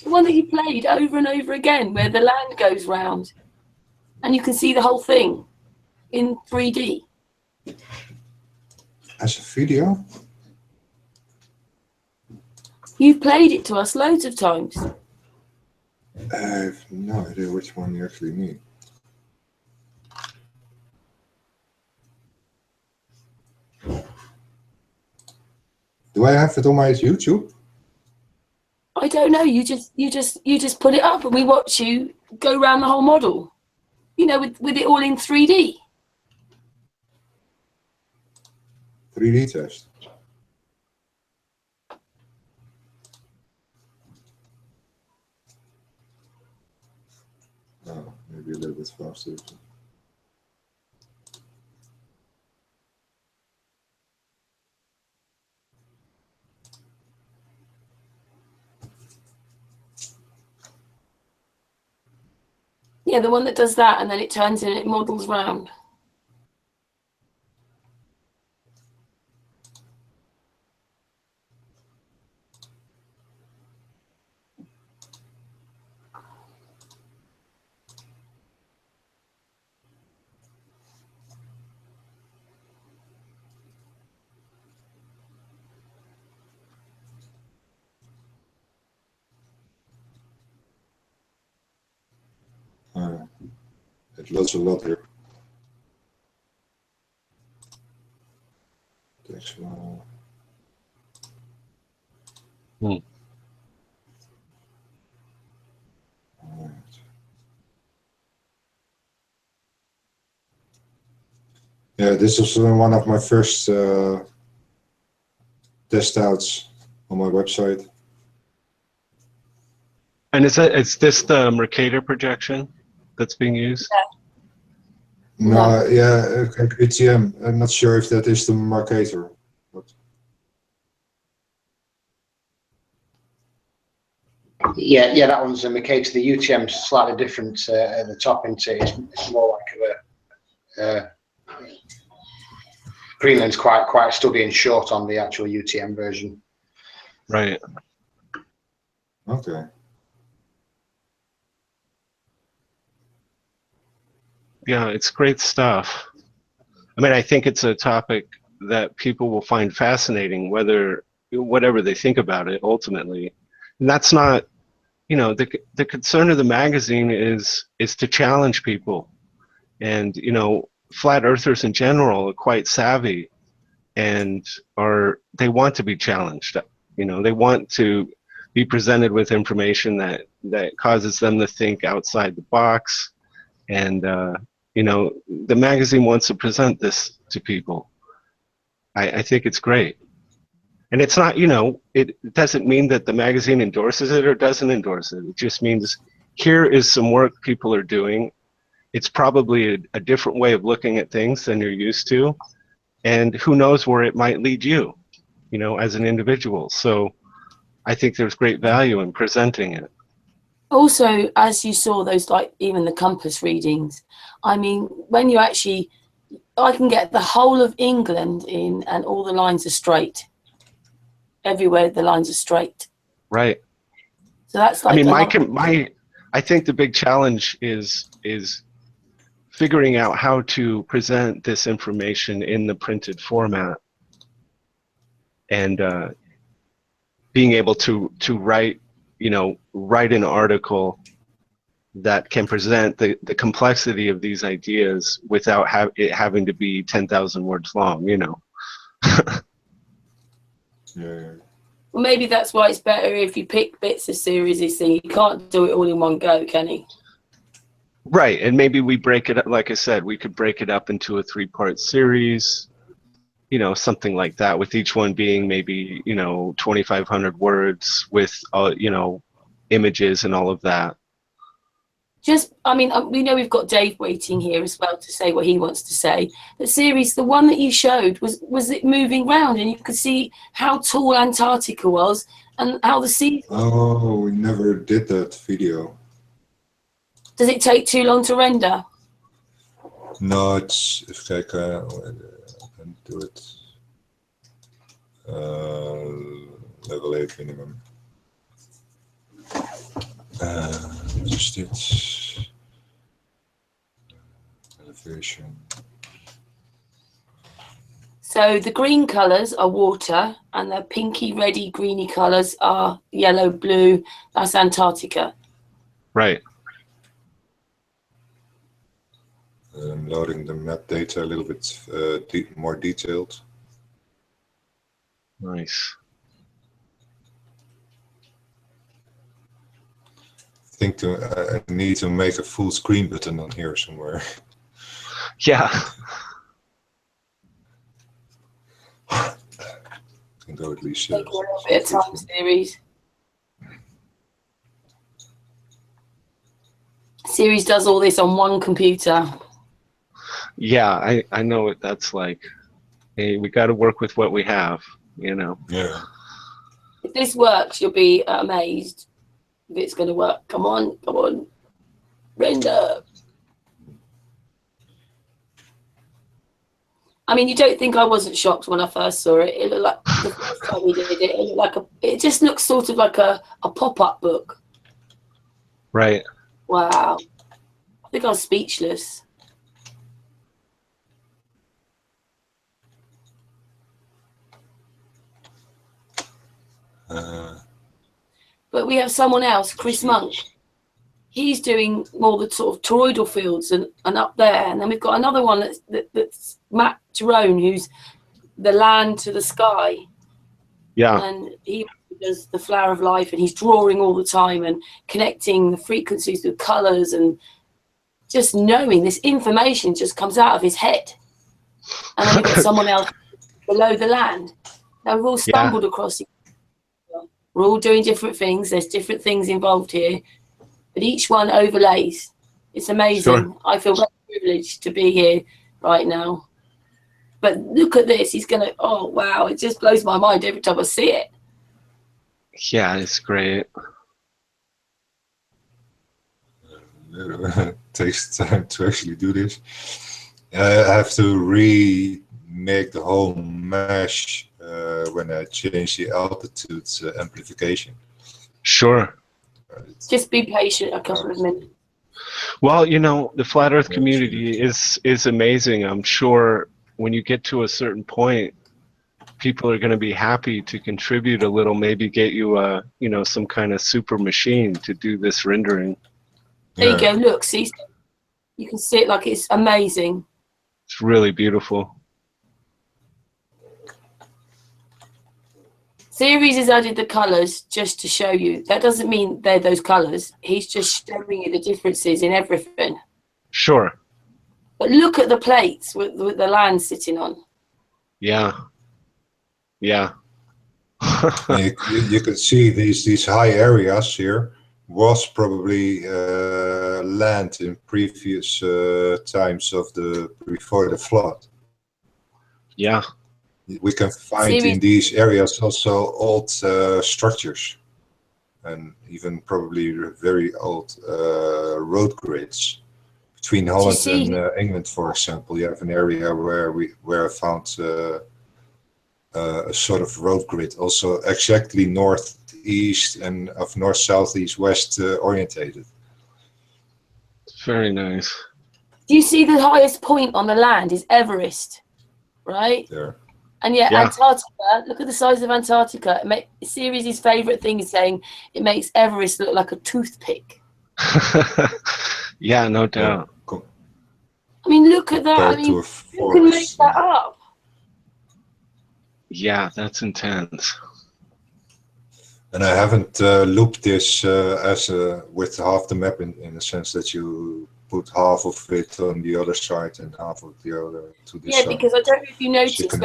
The one that you played over and over again, where the land goes round and you can see the whole thing in 3D. As a video? You've played it to us loads of times. I have no idea which one you actually mean. Do I have it on my YouTube? I don't know. You just put it up and we watch you go around the whole model. You know, with it all in 3D. 3D test. Oh, maybe a little bit faster. Yeah, the one that does that and then it turns and it models round. It loads a lot here. Takes a while. Hmm. Alright. Yeah, this was one of my first test outs on my website. And is this the Mercator projection that's being used? No, yeah, UTM. I'm not sure if that is the Mercator. But Yeah, that one's a Mercator. The UTM's slightly different at the top, into it's more like Greenland's quite stubby and short on the actual UTM version. Right. okay. Yeah, it's great stuff. I mean, I think it's a topic that people will find fascinating, whatever they think about it ultimately. And that's not, the concern of the magazine is to challenge people. And, flat earthers in general are quite savvy and they want to be challenged. They want to be presented with information that causes them to think outside the box. And, the magazine wants to present this to people. I think it's great. And it's not, it doesn't mean that the magazine endorses it or doesn't endorse it. It just means here is some work people are doing. It's probably a different way of looking at things than you're used to. And who knows where it might lead you, as an individual. So I think there's great value in presenting it. Also, as you saw those, like even the compass readings, I mean, when you actually, I can get the whole of England in and all the lines are straight. Everywhere the lines are straight. Right. So that's like, I think the big challenge is figuring out how to present this information in the printed format and being able to write an article that can present the complexity of these ideas without it having to be 10,000 words long, Yeah. Well, maybe that's why it's better if you pick bits of Ceres. You can't do it all in one go, can you? Right, and maybe we break it up, like I said, we could break it up into a 3-part series, something like that, with each one being maybe, 2,500 words with, images and all of that. I mean, we know we've got Dave waiting here as well to say what he wants to say. The series, the one that you showed, was it moving round and you could see how tall Antarctica was and how the sea... Oh, we never did that video. Does it take too long to render? No, it's, if I can do it. Level 8 minimum. Just it. Elevation. So the green colours are water and the pinky, reddy, greeny colours are yellow, blue. That's Antarctica. Right. I'm loading the map data a little bit more detailed. Nice. I think I need to make a full screen button on here somewhere. Yeah. Can go at least. Take a little bit of time, Ceres. Ceres does all this on one computer. Yeah, I know what that's like. Hey, we got to work with what we have, Yeah. If this works, you'll be amazed if it's going to work. Come on, render. I mean, you don't think I wasn't shocked when I first saw it. It looked like the first time we did it. It looked like it just looks sort of like a pop-up book. Right. Wow. I think I was speechless. But we have someone else, Chris Monk. he's doing more the sort of toroidal fields and up there. And then we've got another one that's Matt Jerome, who's the land to the sky. Yeah. And he does the flower of life, and he's drawing all the time and connecting the frequencies with colors, and just knowing this information just comes out of his head. And then we've got someone else below the land. Now we've all stumbled across it. We're all doing different things. There's different things involved here, but each one overlays. It's amazing. Sure. I feel very privileged to be here right now. But look at this. He's going to, oh, wow. It just blows my mind every time I see it. Yeah, it's great. It takes time to actually do this. I have to remake the whole mesh when I change the altitude amplification. Sure. Just be patient a couple of minutes. Well, you know, the flat Earth community is amazing. I'm sure when you get to a certain point, people are going to be happy to contribute a little, maybe get you a, you know, some kind of super machine to do this rendering. There you go. Look, see, you can see it like it's amazing. It's really beautiful. Ceres has added the colours just to show you. That doesn't mean they're those colours. He's just showing you the differences in everything. Sure. But look at the plates with the land sitting on. Yeah. Yeah. you can see these high areas here was probably land in previous times of before the flood. Yeah. We can find in these areas also old structures, and even probably very old road grids. Between Holland and England, for example, you have an area where I found a sort of road grid, also exactly northeast and of north, south, east, west orientated. Very nice. Do you see the highest point on the land is Everest, right? There. And yeah, Antarctica, look at the size of Antarctica. Ceres' favourite thing is saying it makes Everest look like a toothpick. Yeah, no doubt. Yeah. I mean, look at that. I mean, who can make that up? Yeah, that's intense. And I haven't looped this with half the map in the sense that you put half of it on the other side and half of the other to this side. Yeah, because I don't know if you noticed,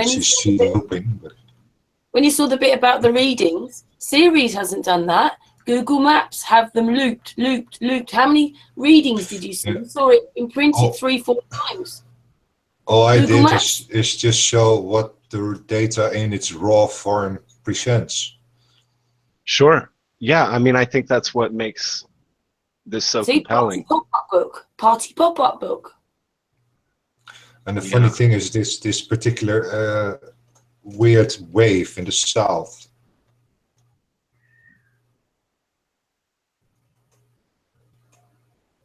when you saw the bit about the readings, Ceres hasn't done that. Google Maps have them looped. How many readings did you see? You saw it imprinted 3-4 times. All I did is just show what the data in its raw form presents. Sure. Yeah, I mean, I think that's what makes this so compelling. Party pop-up book. And the funny thing is this particular weird wave in the south.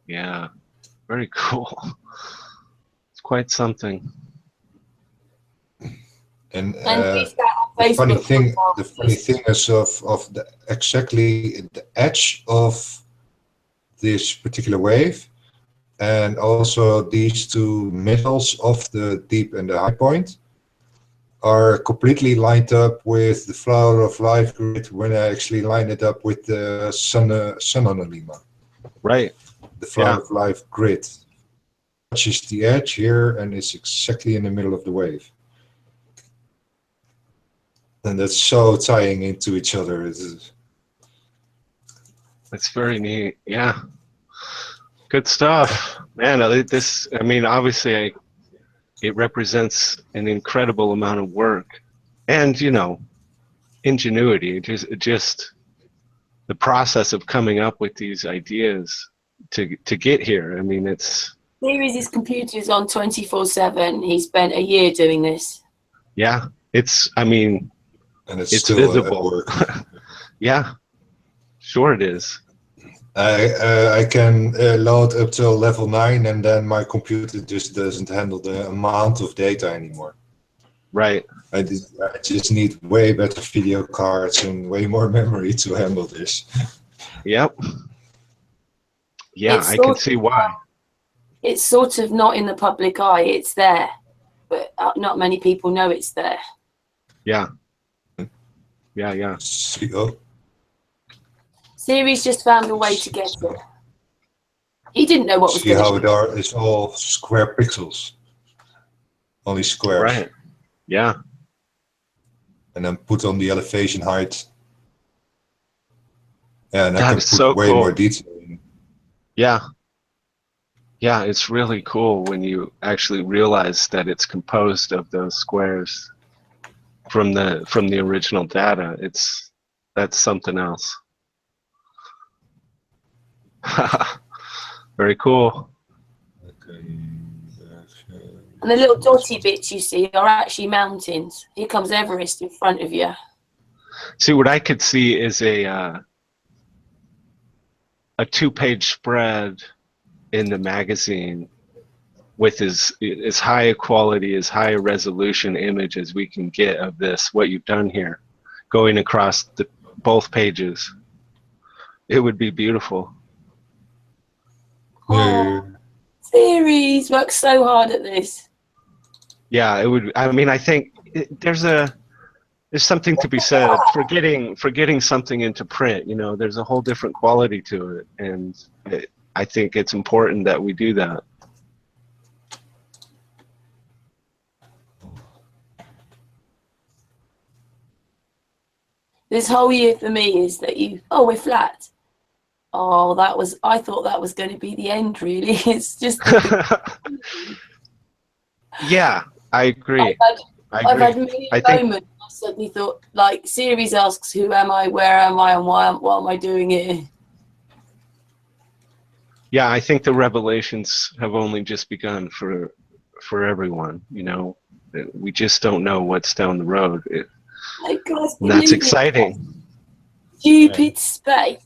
Yeah, very cool. It's quite something. And the funny thing is of exactly the edge of this particular wave, and also these two middles of the deep and the high point are completely lined up with the flower of life grid when I actually line it up with the sun analema. Right. The flower of life grid touches the edge here and it's exactly in the middle of the wave. And that's so tying into each other. It's very neat. Yeah. Good stuff. Man, this, I mean, obviously it represents an incredible amount of work and, you know, ingenuity. Just the process of coming up with these ideas to get here. I mean, it's... Ceres' computer is on 24/7. He spent a year doing this. Yeah. It's, I mean... And it's still visible. Yeah, sure it is. I can load up till level 9 and then my computer just doesn't handle the amount of data anymore. Right. I just need way better video cards and way more memory to handle this. Yep. Yeah, I can see why. It's sort of not in the public eye. It's there, but not many people know it's there. Yeah. Yeah. Ceres just found a way to get it. He didn't know what was going to happen. See how it's all square pixels. Only squares. Right. Yeah. And then put on the elevation height. Yeah, and I That can is put so way cool. more detail in. Yeah. Yeah, it's really cool when you actually realize that it's composed of those squares from the original data. That's something else. Very cool. Okay. And the little dotty bits you see are actually mountains. Here comes Everest in front of you. See, what I could see is a 2-page spread in the magazine with as high a quality, as high a resolution image as we can get of this, what you've done here, going across both pages. It would be beautiful. Oh, Ceres works so hard at this. Yeah, it would. I mean, I think there's something to be said for getting something into print. You know, there's a whole different quality to it, and I think it's important that we do that. This whole year for me is that we're flat. Oh, I thought that was going to be the end, really. It's just. Yeah, I agree. I've had many moments. I suddenly thought, like, Ceres asks, "Who am I? Where am I? And what am I doing here?" Yeah, I think the revelations have only just begun for everyone. You know, we just don't know what's down the road. And that's exciting. Stupid space.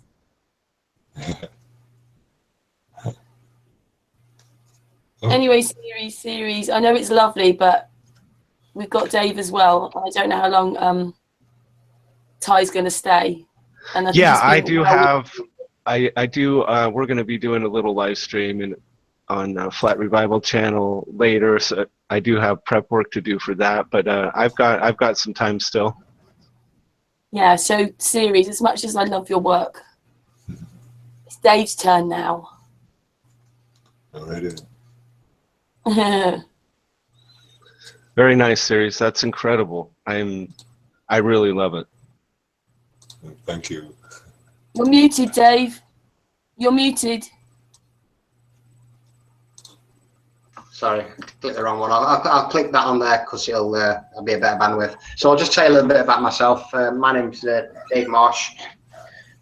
Anyway, Ceres. I know it's lovely, but we've got Dave as well. I don't know how long Ty's going to stay. And I do have. I do. We're going to be doing a little live stream on Flat Revival channel later. So I do have prep work to do for that, but I've got some time still. Yeah. So Ceres, as much as I love your work, it's Dave's turn now. Alright. Very nice, Ceres. That's incredible. I really love it. Thank you. You're muted, Dave. You're muted. Sorry, click the wrong one. I'll click that on there because it'll be a better bandwidth. So I'll just tell you a little bit about myself. My name's Dave Marsh.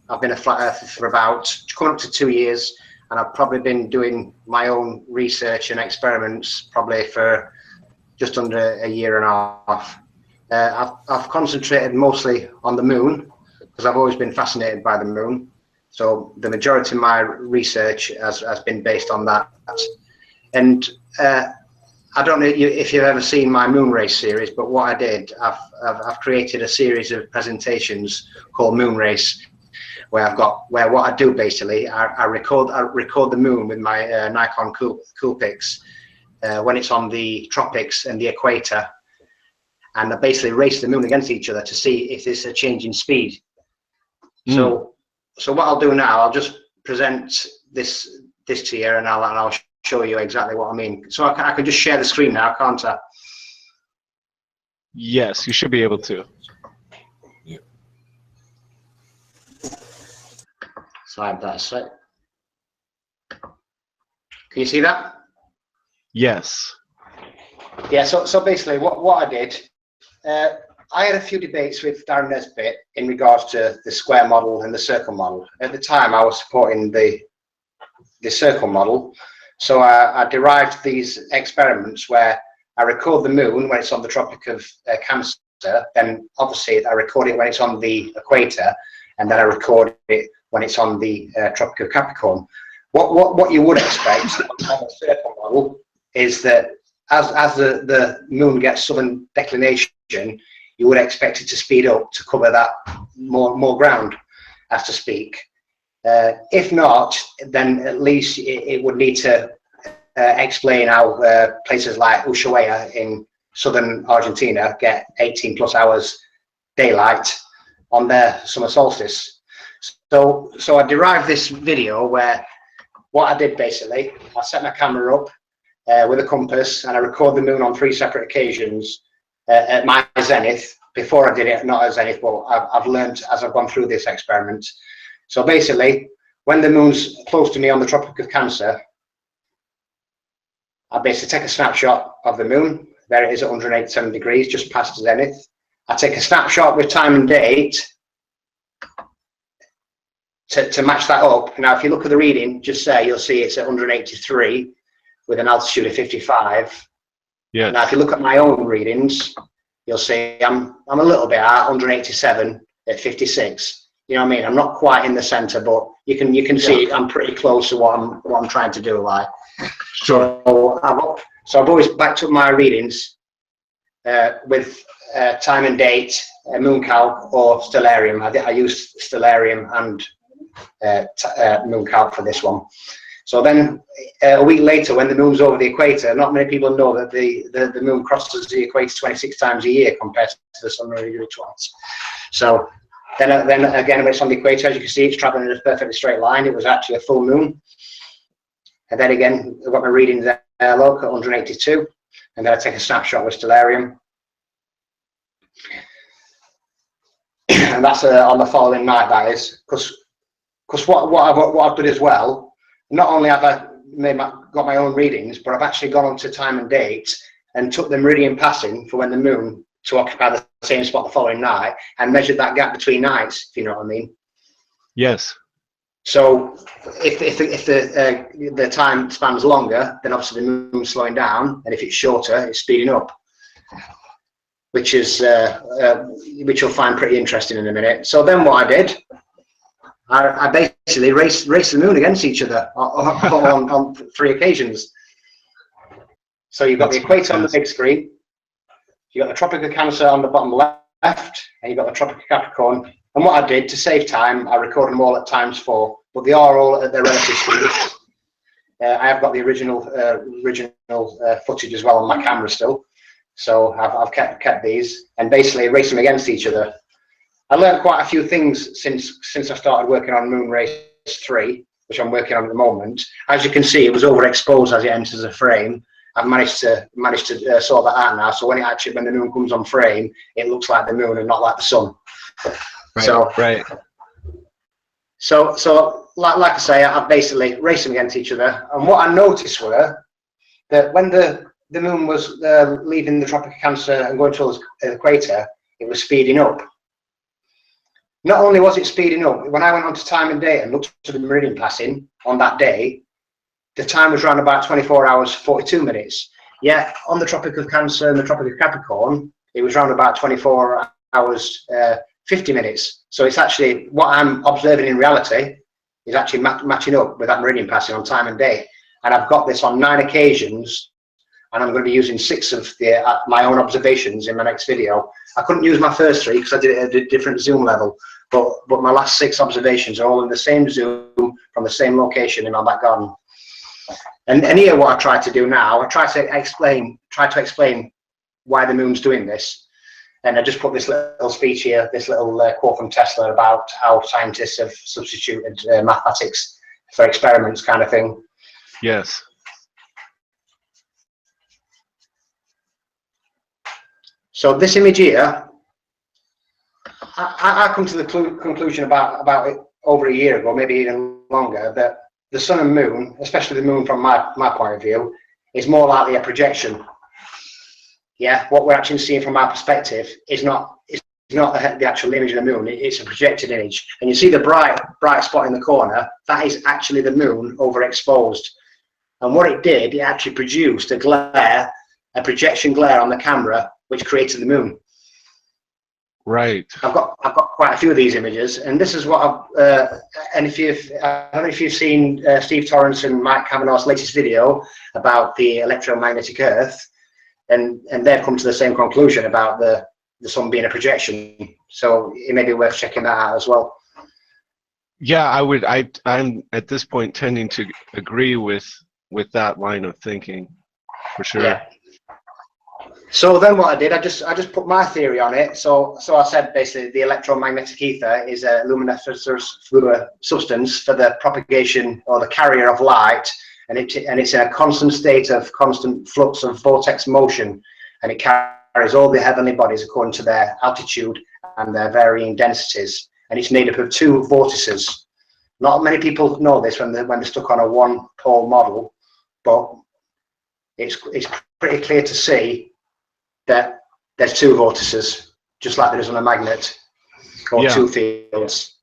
I've been a flat earther for about coming up to 2 years, and I've probably been doing my own research and experiments probably for just under a year and a half. I've concentrated mostly on the moon because I've always been fascinated by the moon. So the majority of my research has been based on that. And I don't know if you've ever seen my moon race series, but what I did, I've created a series of presentations called Moon Race, where what I do basically, I record the moon with my Nikon Coolpix when it's on the tropics and the equator, and I basically race the moon against each other to see if there's a change in speed. So what I'll do now, I'll just present this to you, and I'll show you exactly what I mean. So I can just share the screen now, can't I? Yes, you should be able to. Yeah. So I have that set. Can you see that? Yes. Yeah. So basically, what I did, I had a few debates with Darren Nesbitt in regards to the square model and the circle model. At the time, I was supporting the circle model. So I derived these experiments where I record the moon when it's on the Tropic of Cancer, then obviously I record it when it's on the equator, and then I record it when it's on the Tropic of Capricorn. What you would expect on the circle model is that as the moon gets southern declination, you would expect it to speed up to cover that more ground, as to speak. If not, then at least it would need to explain how places like Ushuaia in southern Argentina get 18 plus hours daylight on their summer solstice. So I derived this video where what I did basically, I set my camera up with a compass and I record the moon on 3 separate occasions at my zenith. Before I did it, not at zenith, but I've learned as I've gone through this experiment. So basically, when the moon's close to me on the Tropic of Cancer, I basically take a snapshot of the moon. There it is at 187 degrees, just past zenith. I take a snapshot with time and date to match that up. Now, if you look at the reading, just say you'll see it's at 183 with an altitude of 55. Yeah. Now, if you look at my own readings, you'll see I'm a little bit at 187 at 56. You know what I mean? I'm not quite in the center, but you can see I'm pretty close to what I'm trying to do. Like, Sure. So I've always backed up my readings with time and date, mooncalc or stellarium. I use stellarium and mooncalc for this one. So then a week later, when the moon's over the equator, not many people know that the moon crosses the equator 26 times a year compared to the sun only twice. So then again, when it's on the equator, as you can see, it's traveling in a perfectly straight line. It was actually a full moon. And then again, I've got my readings there, look, at 182. And then I take a snapshot with stellarium. And that's on the following night, that is. Because what I've done as well, not only have I got my own readings, but I've actually gone on to time and date and took the meridian passing for when the moon to occupy the same spot the following night and measured that gap between nights, if you know what I mean. Yes. So if the time span's longer, then obviously the moon's slowing down, and if it's shorter, it's speeding up, which is which you'll find pretty interesting in a minute. So then what I did, I basically raced the moon against each other on 3 occasions. So you've got the equator on the big screen, you've got the Tropic of Cancer on the bottom left, and you've got the Tropic of Capricorn. And what I did to save time, I recorded them all at ×4, but they are all at their relative speeds. I have got the original footage as well on my camera still, so I've kept these and basically raced them against each other. I learned quite a few things since I started working on Moon Race 3, which I'm working on at the moment. As you can see, it was overexposed as it enters the frame. I've managed to sort that out now. So when the moon comes on frame, it looks like the moon and not like the sun. Right. So like I say, I've basically raced them against each other. And what I noticed were that when the moon was leaving the Tropic of Cancer and going towards the equator, it was speeding up. Not only was it speeding up, when I went on to time and date and looked at the meridian passing on that day, the time was around about 24 hours, 42 minutes. Yet on the Tropic of Cancer and the Tropic of Capricorn, it was around about 24 hours, 50 minutes. So it's actually, what I'm observing in reality is actually matching up with that meridian passing on time and date. And I've got this on 9 occasions, and I'm going to be using 6 of my own observations in my next video. I couldn't use my first 3 because I did it at a different zoom level, but my last 6 observations are all in the same zoom from the same location in my back garden. And here, what I try to do now, I try to explain why the moon's doing this. And I just put this little speech here, this little quote from Tesla about how scientists have substituted mathematics for experiments, kind of thing. Yes. So this image here, I come to the conclusion about it over a year ago, maybe even longer, that the sun and moon, especially the moon from my point of view, is more likely a projection. Yeah, what we're actually seeing from our perspective is not the actual image of the moon, it's a projected image. And you see the bright spot in the corner, that is actually the moon overexposed. And what it did, it actually produced a projection glare on the camera, which created the moon. Right. I've got quite a few of these images, and this is what and I don't know if you've seen Steve Torrance and Mike Kavanaugh's latest video about the electromagnetic Earth, and they've come to the same conclusion about the sun being a projection. So it may be worth checking that out as well. Yeah, I would. I'm at this point tending to agree with that line of thinking, for sure. Yeah. So then what I did, I just put my theory on it. So I said basically the electromagnetic ether is a luminescence fluid substance for the propagation or the carrier of light, and it's in a constant state of constant flux of vortex motion, and it carries all the heavenly bodies according to their altitude and their varying densities. And it's made up of two vortices. Not many people know this when they're stuck on a one-pole model, but it's pretty clear to see that there's two vortices, just like there is on a magnet, or two fields.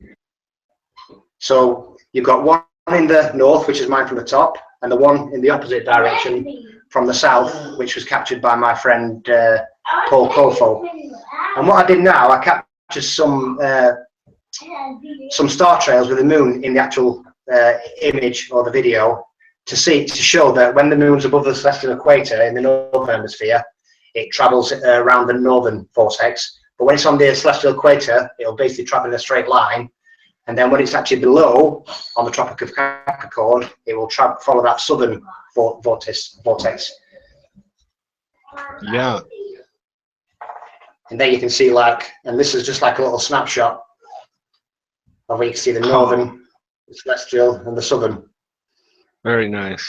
So you've got one in the north, which is mine from the top, and the one in the opposite direction from the south, which was captured by my friend Paul Kofo. And what I did now, I captured some star trails with the moon in the actual image or the video to show that when the moon's above the celestial equator in the northern hemisphere, it travels around the northern vortex. But when it's on the celestial equator, it'll basically travel in a straight line. And then when it's actually below, on the Tropic of Capricorn, it will follow that southern vortex. Yeah. And there you can see, like, and this is just like a little snapshot of where you can see the northern, the celestial, and the southern. Very nice.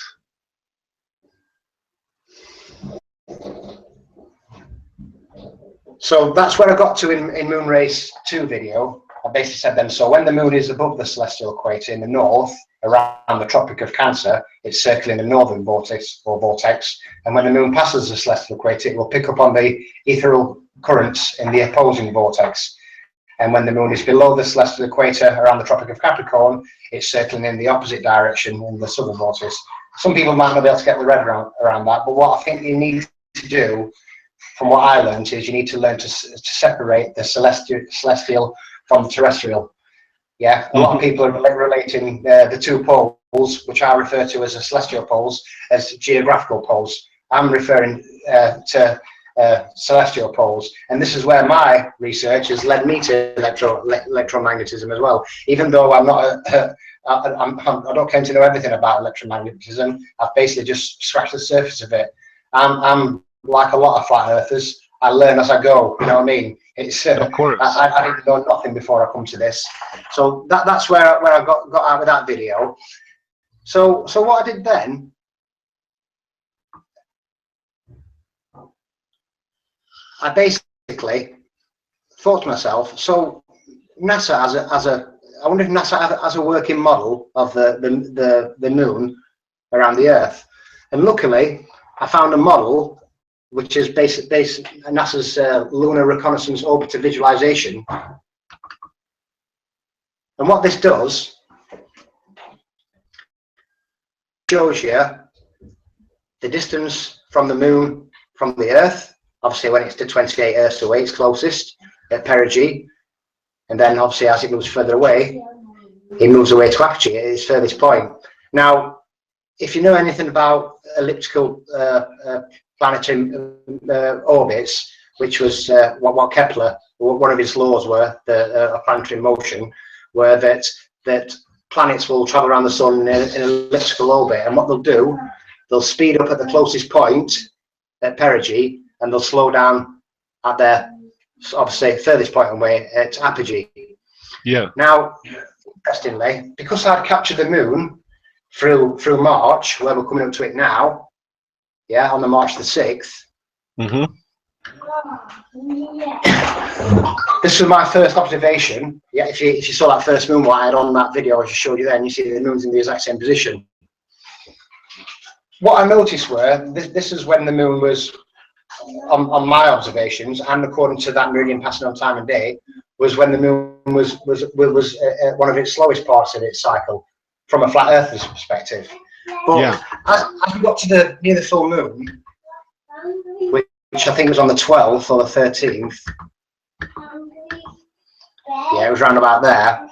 So that's where I got to in Moon Race 2 video. I basically said then, so when the moon is above the celestial equator in the north, around the Tropic of Cancer, it's circling the northern vortex, and when the moon passes the celestial equator, it will pick up on the ethereal currents in the opposing vortex. And when the moon is below the celestial equator around the Tropic of Capricorn, it's circling in the opposite direction in the southern vortex. Some people might not be able to get their head around that, but what I think you need to do, from what I learned, is you need to learn to separate the celestial from the terrestrial. Yeah, a lot of people are relating the two poles, which I refer to as the celestial poles, as geographical poles. I'm referring to celestial poles, and this is where my research has led me to electromagnetism as well. Even though I'm not I don't claim to know everything about electromagnetism, I've basically just scratched the surface of it. I'm like a lot of flat earthers. I learn as I go. You know what I mean? It's of course. I didn't know nothing before I come to this. So that's where I got out with that video. So what I did then, I basically thought to myself, so NASA I wonder if NASA has a working model of the moon around the Earth. And luckily, I found a model which is based NASA's Lunar Reconnaissance Orbiter Visualization. And what this does, shows you the distance from the moon from the Earth. Obviously, when it's to 28 Earths away, it's closest at perigee. And then, obviously, as it moves further away, it moves away to apogee at its furthest point. Now, if you know anything about elliptical planetary orbits, which was what Kepler, one of his laws were, the planetary motion, were that planets will travel around the sun in an elliptical orbit, and what they'll do, they'll speed up at the closest point at perigee, and they'll slow down at their, obviously, furthest point away at apogee. Yeah. Now, interestingly, because I'd captured the moon through March, where we're coming up to it now, yeah, on the March the 6th. Mm-hmm. This was my first observation. Yeah, if you saw that first moon what I had on that video I just showed you then, you see the moon's in the exact same position. What I noticed were, this is when the moon was, on my observations, and according to that meridian passing on time and day, was when the moon was one of its slowest parts in its cycle, from a flat earther's perspective. But yeah, as we got to near the full moon, which I think was on the 12th or the 13th, yeah, it was round about there.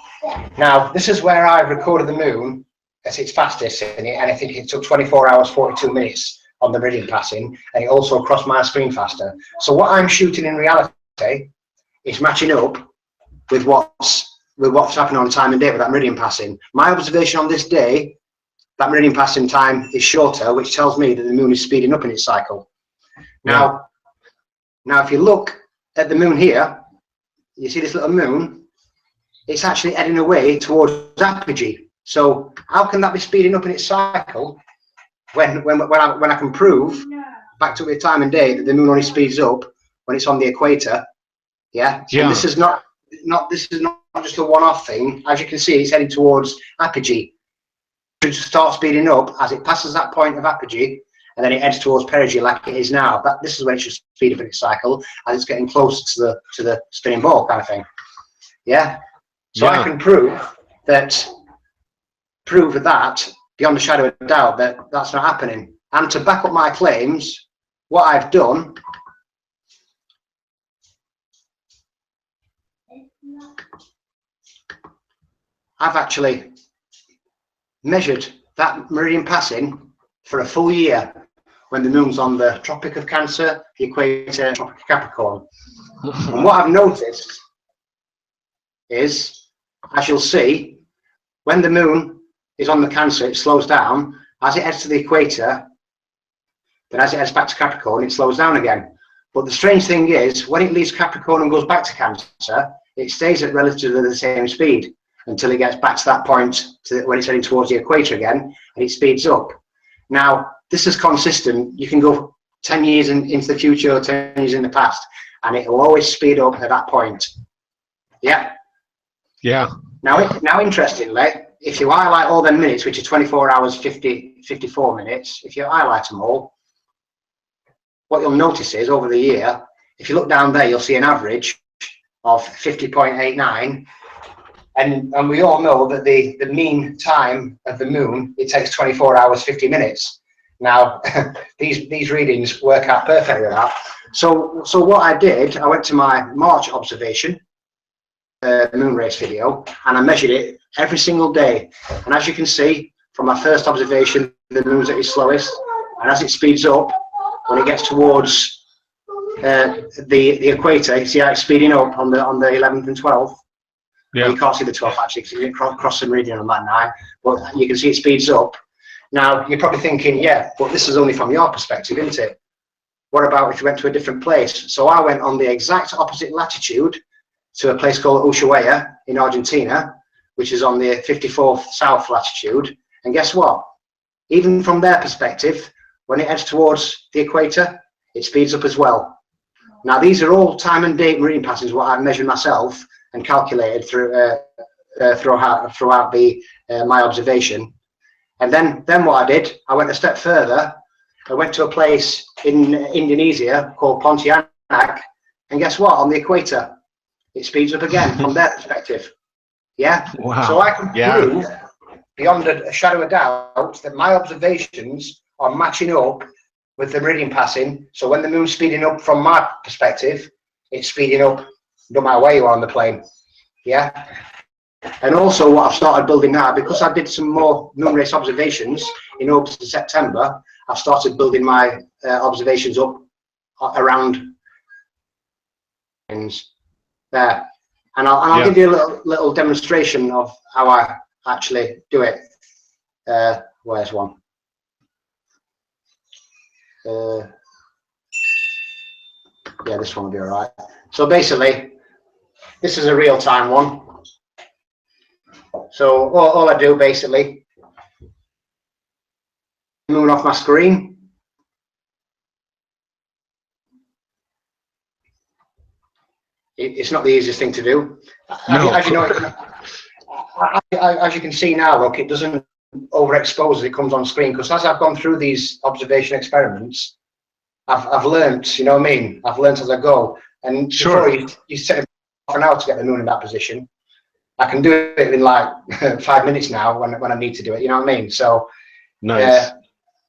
Now, this is where I recorded the moon at its fastest, and I think it took 24 hours, 42 minutes on the meridian passing, and it also crossed my screen faster. So what I'm shooting in reality is matching up with what's with what's happening on time and date with that meridian passing. My observation on this day, that meridian passing time is shorter, which tells me that the moon is speeding up in its cycle. Now, if you look at the moon here, you see this little moon, it's actually heading away towards apogee. So how can that be speeding up in its cycle when I can prove back to the time and day that the moon only speeds up when it's on the equator? And this is not just a one-off thing. As you can see, it's heading towards apogee. To start speeding up as it passes that point of apogee, and then it heads towards perigee like it is now. This is when it should speed up in its cycle as it's getting closer to the spinning ball kind of thing. So I can prove that beyond a shadow of a doubt that that's not happening. And to back up my claims, what I've done, I've actually measured that meridian passing for a full year when the moon's on the Tropic of Cancer, the equator, Tropic of Capricorn. And what I've noticed is, as you'll see, when the moon is on the Cancer, it slows down. As it heads to the equator, then as it heads back to Capricorn, it slows down again. But the strange thing is, when it leaves Capricorn and goes back to Cancer, it stays at relatively the same speed until it gets back to that point when it's heading towards the equator again, and it speeds up. Now, this is consistent. You can go 10 years into the future or 10 years in the past, and it will always speed up at that point. Now, interestingly, if you highlight all them minutes, which are 24 hours, 54 minutes, if you highlight them all, what you'll notice is over the year, if you look down there, you'll see an average of 50.89. And we all know that the mean time of the moon, it takes 24 hours, 50 minutes. Now, these readings work out perfectly with that. So what I did, I went to my March observation, moon race video, and I measured it every single day. And as you can see, from my first observation, the moon's at its slowest. And as it speeds up, when it gets towards the equator, you see how it's speeding up on the 11th and 12th. Well, you can't see the 12th actually because it didn't cross the meridian on that night, but you can see it speeds up. Now you're probably thinking, but this is only from your perspective, isn't it? What about if you went to a different place? So I went on the exact opposite latitude to a place called Ushuaia in Argentina, which is on the 54th south latitude. And guess what? Even from their perspective, when it heads towards the equator, it speeds up as well. Now these are all time and date meridian passes, what I've measured myself and calculated throughout my observation. And then what I did, I went a step further. I went to a place in Indonesia called Pontianak, and guess what? On the equator, it speeds up again from their perspective. Wow. So I can prove beyond a shadow of doubt that my observations are matching up with the meridian passing. So when the moon's speeding up from my perspective, it's speeding up no matter where you are on the plane. And also what I've started building now, because I did some more moon race observations in August and September, I've started building my observations up around there. And I'll give you a little demonstration of how I actually do it. Where's one? This one will be all right. So basically, this is a real-time one. So all I do basically, moon off my screen. It's not the easiest thing to do. No. As you know, as you can see now, look, it doesn't overexpose as it comes on screen, because as I've gone through these observation experiments, I've learnt, you know what I mean? I've learnt as I go. And before you set it half an hour to get the moon in that position, I can do it in like 5 minutes now when I need to do it, you know what I mean? So, nice.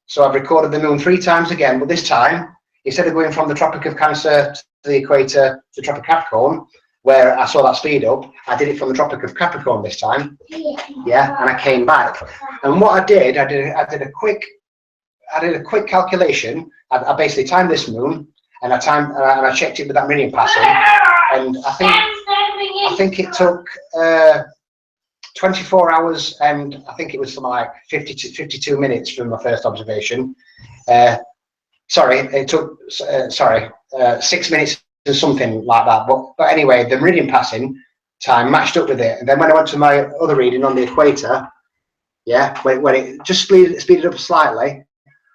So I've recorded the moon 3 times again, but this time, instead of going from the Tropic of Cancer to the equator to the Tropic of Capricorn, where I saw that speed up, I did it from the Tropic of Capricorn this time. And I came back. And what I did a quick calculation. I basically timed this moon, and I checked it with that meridian passing, and I think I think it took 24 hours, and I think it was something like 52 minutes from my first observation. Sorry, it took 6 minutes or something like that. But anyway, the meridian passing time matched up with it. And then when I went to my other reading on the equator, yeah, when it just speeded up slightly,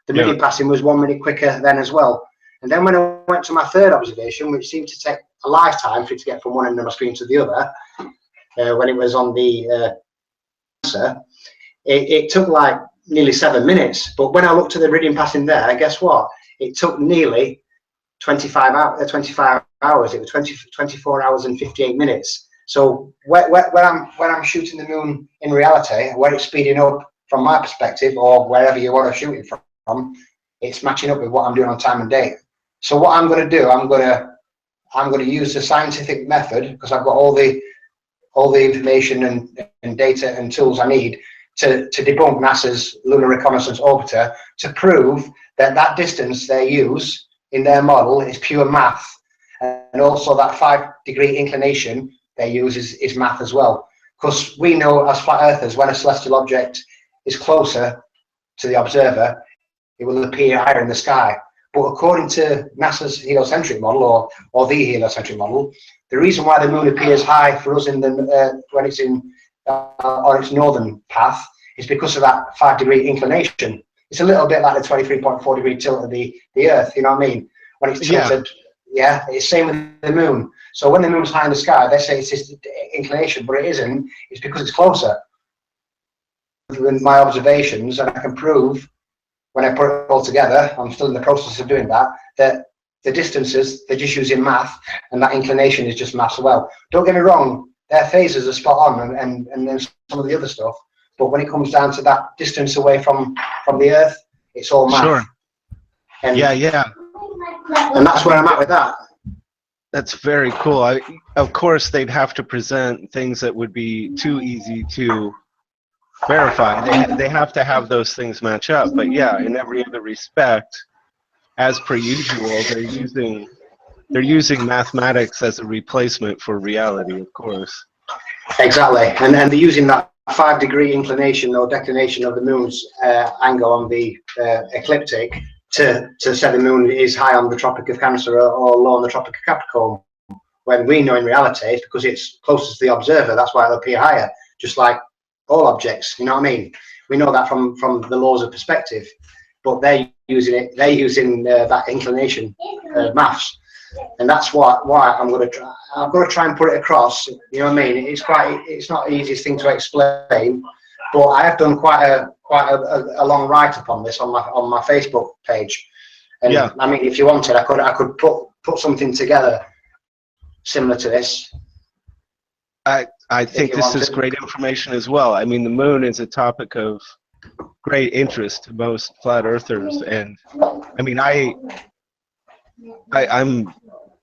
the meridian passing was 1 minute quicker then as well. And then when I went to my third observation, which seemed to take a lifetime for it to get from one end of my screen to the other, when it was on the answer, it took like nearly 7 minutes. But when I looked at the meridian passing there, guess what? It took nearly 25 hours. It was 24 hours and 58 minutes. So when I'm shooting the moon in reality, when it's speeding up from my perspective, or wherever you want to shoot it from, it's matching up with what I'm doing on time and date. So what I'm going to do, I'm going to use the scientific method, because I've got all the information and data and tools I need to debunk NASA's Lunar Reconnaissance Orbiter, to prove that that distance they use in their model is pure math, and also that 5-degree inclination they use is math as well. Because we know as flat earthers, when a celestial object is closer to the observer, it will appear higher in the sky. But according to NASA's heliocentric model, or the heliocentric model, the reason why the moon appears high for us in the when it's on its northern path is because of that 5-degree inclination. It's a little bit like the 23.4 degree tilt of the Earth. You know what I mean? When it's tilted, yeah, it's same with the moon. So when the moon's high in the sky, they say it's this inclination, but it isn't. It's because it's closer. With my observations, and I can prove, when I put it all together, I'm still in the process of doing that, that the distances, they're just using math, and that inclination is just math as well. Don't get me wrong, their phases are spot on, and then some of the other stuff, but when it comes down to that distance away from the Earth, it's all math. Sure. And, yeah. And that's where I'm at with that. That's very cool. Of course, they'd have to present things that would be too easy to verify. They have to have those things match up. But yeah, in every other respect, as per usual, they're using mathematics as a replacement for reality, of course. Exactly, and they're using that 5-degree inclination or declination of the moon's angle on the ecliptic to say the moon is high on the Tropic of Cancer or low on the Tropic of Capricorn, when we know in reality it's because it's closest to the observer, that's why it'll appear higher, just like all objects, you know what I mean? We know that from the laws of perspective, but they're using that inclination maths, and that's why I'm going to try and put it across, you know what I mean? It's not the easiest thing to explain, but I have done quite a long write-up on this on my Facebook page, and yeah. I mean, if you wanted, I could put something together similar to this. I think this is great information as well. I mean, the moon is a topic of great interest to most flat earthers, and I mean, I'm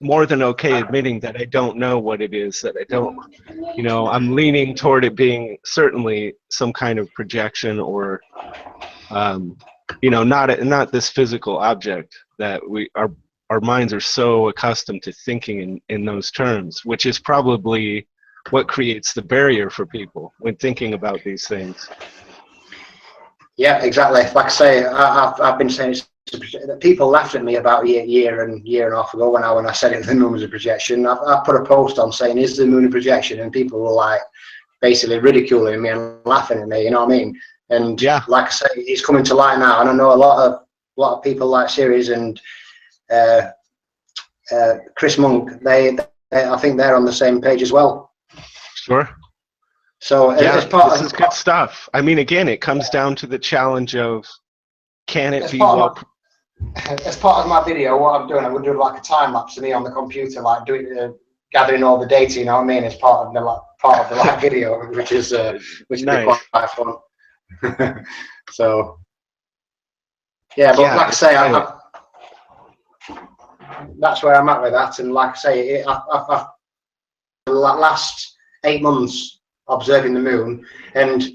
more than okay admitting that I don't know what it is, that I don't, you know, I'm leaning toward it being certainly some kind of projection, or you know, not this physical object that our minds are so accustomed to thinking in those terms, which is probably what creates the barrier for people when thinking about these things. Yeah, exactly. Like I say, I've been saying that people laughed at me about a year and a half ago when I said the moon was a projection. I put a post on saying, is the moon a projection? And people were like basically ridiculing me and laughing at me, you know what I mean? And yeah, like I say, it's coming to light now, and I know a lot of people like Ceres and Chris Monk, they I think they're on the same page as well. Sure. So yeah, this is good stuff. I mean, again, it comes down to the challenge of, can it be well? As part of my video, what I'm doing, I'm going to do like a time lapse of me on the computer, like gathering all the data. You know what I mean? As part of the live video, which is nice. Quite fun. So yeah, but yeah, like I say, that's where I'm at with that. And like I say, I've the last 8 months observing the moon, and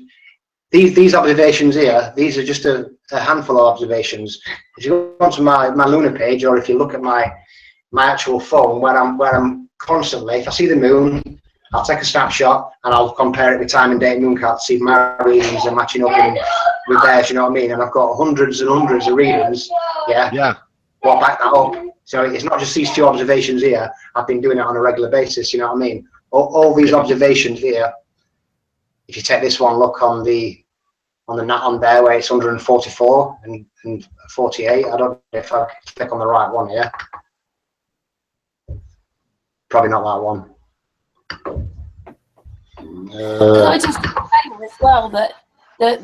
these observations here, these are just a handful of observations. If you go onto my lunar page, or if you look at my actual phone, where I'm constantly, if I see the moon, I'll take a snapshot and I'll compare it with time and date Mooncalc to see if my readings are matching up with theirs, you know what I mean? And I've got hundreds and hundreds of readings, Yeah. What back that up. So it's not just these 2 observations here. I've been doing it on a regular basis, you know what I mean? All these observations here, if you take this one, look on the there where it's 144 and 48. I don't know if I click on the right one here. Probably not that one. I just think as well that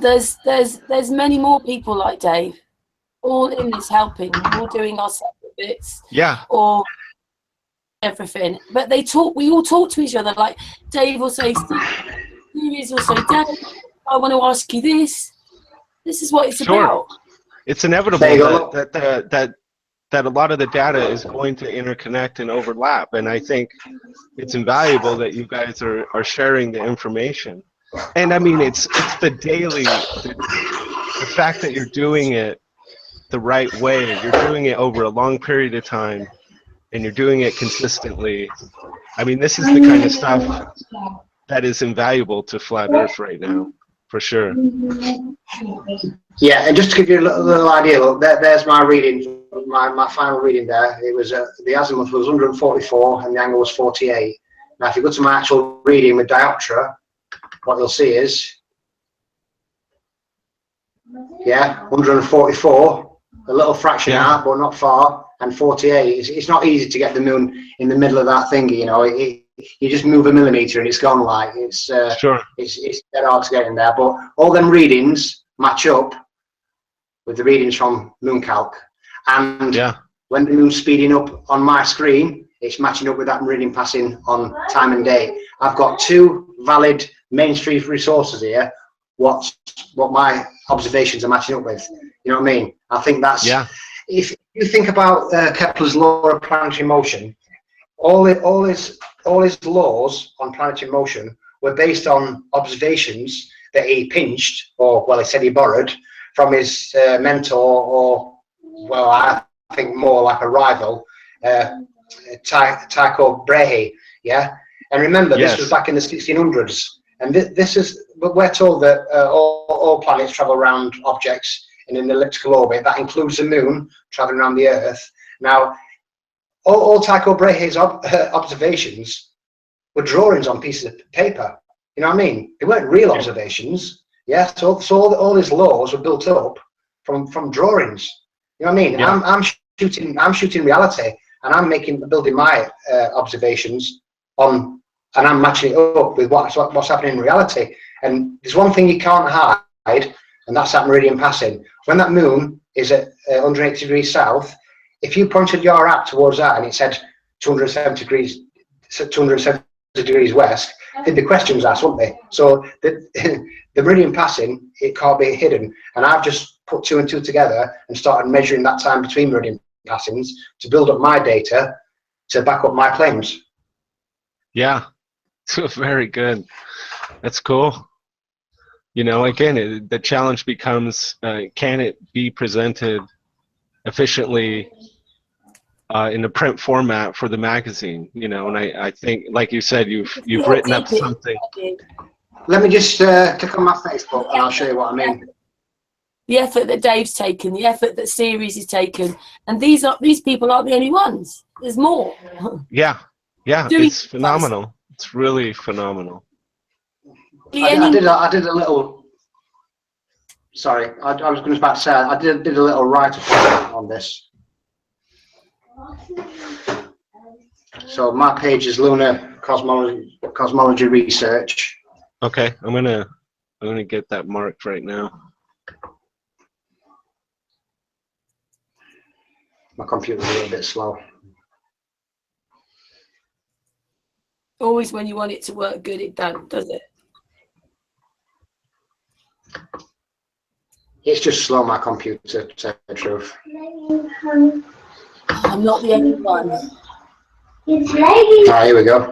there's many more people like Dave, all in this helping, all doing our separate bits. Yeah. Or everything. But we all talk to each other. Like Dave will say, Ceres will say, Dave, I want to ask you this. This is what it's about. It's inevitable that a lot of the data is going to interconnect and overlap, and I think it's invaluable that you guys are sharing the information. And I mean, it's the daily, the fact that you're doing it the right way, you're doing it over a long period of time, and you're doing it consistently. I mean, this is the kind of stuff that is invaluable to Flat Earth right now, for sure. Yeah, and just to give you a little idea, look, there's my reading, my final reading there. It was the azimuth was 144 and the angle was 48. Now, if you go to my actual reading with dioptra, what you'll see is, 144, a little fraction out, but not far, and 48. It's not easy to get the moon in the middle of that thingy, you know. You just move a millimeter and it's gone. Like it's dead hard to get in there. But all them readings match up with the readings from Mooncalc, and when the moon's speeding up on my screen, it's matching up with that reading passing on time and date. I've got 2 valid mainstream resources here. What my observations are matching up with. You know what I mean? I think that's if you think about Kepler's law of planetary motion, all his laws on planetary motion were based on observations that he pinched, or well, he said he borrowed from his mentor, or well, I think more like a rival, Tycho Brahe. Yeah, and remember, this was back in the 1600s, and this is. But we're told that all planets travel around objects in an elliptical orbit. That includes the moon traveling around the Earth. Now, all Tycho Brahe's observations were drawings on pieces of paper. You know what I mean? They weren't real observations. Yeah. So all his laws were built up from drawings. You know what I mean? Yeah. I'm shooting reality, and I'm building my observations on, and I'm matching it up with what's happening in reality. And there's one thing you can't hide, and that's that meridian passing. When that moon is at 180 degrees south, if you pointed your app towards that and it said 270 degrees west, there'd be questions asked, wouldn't they? So the meridian passing, it can't be hidden. And I've just put 2 and 2 together and started measuring that time between meridian passings to build up my data to back up my claims. Yeah, very good. That's cool. You know, again, the challenge becomes, can it be presented efficiently in a print format for the magazine? You know, and I think, like you said, you've written up something. Let me just click on my Facebook and I'll show you what I mean. The effort that Dave's taken, the effort that Ceres is taken, and these people aren't the only ones. There's more. Yeah, it's phenomenal. It's really phenomenal. I did a little. Sorry, I was going to say I did a little write-up on this. So my page is Lunar Cosmology Research. Okay, I'm gonna get that marked right now. My computer's a little bit slow. Always when you want it to work good, it does it? It's just slow, my computer, to tell the truth. I'm not the only one. It's lady. Ah, here we go.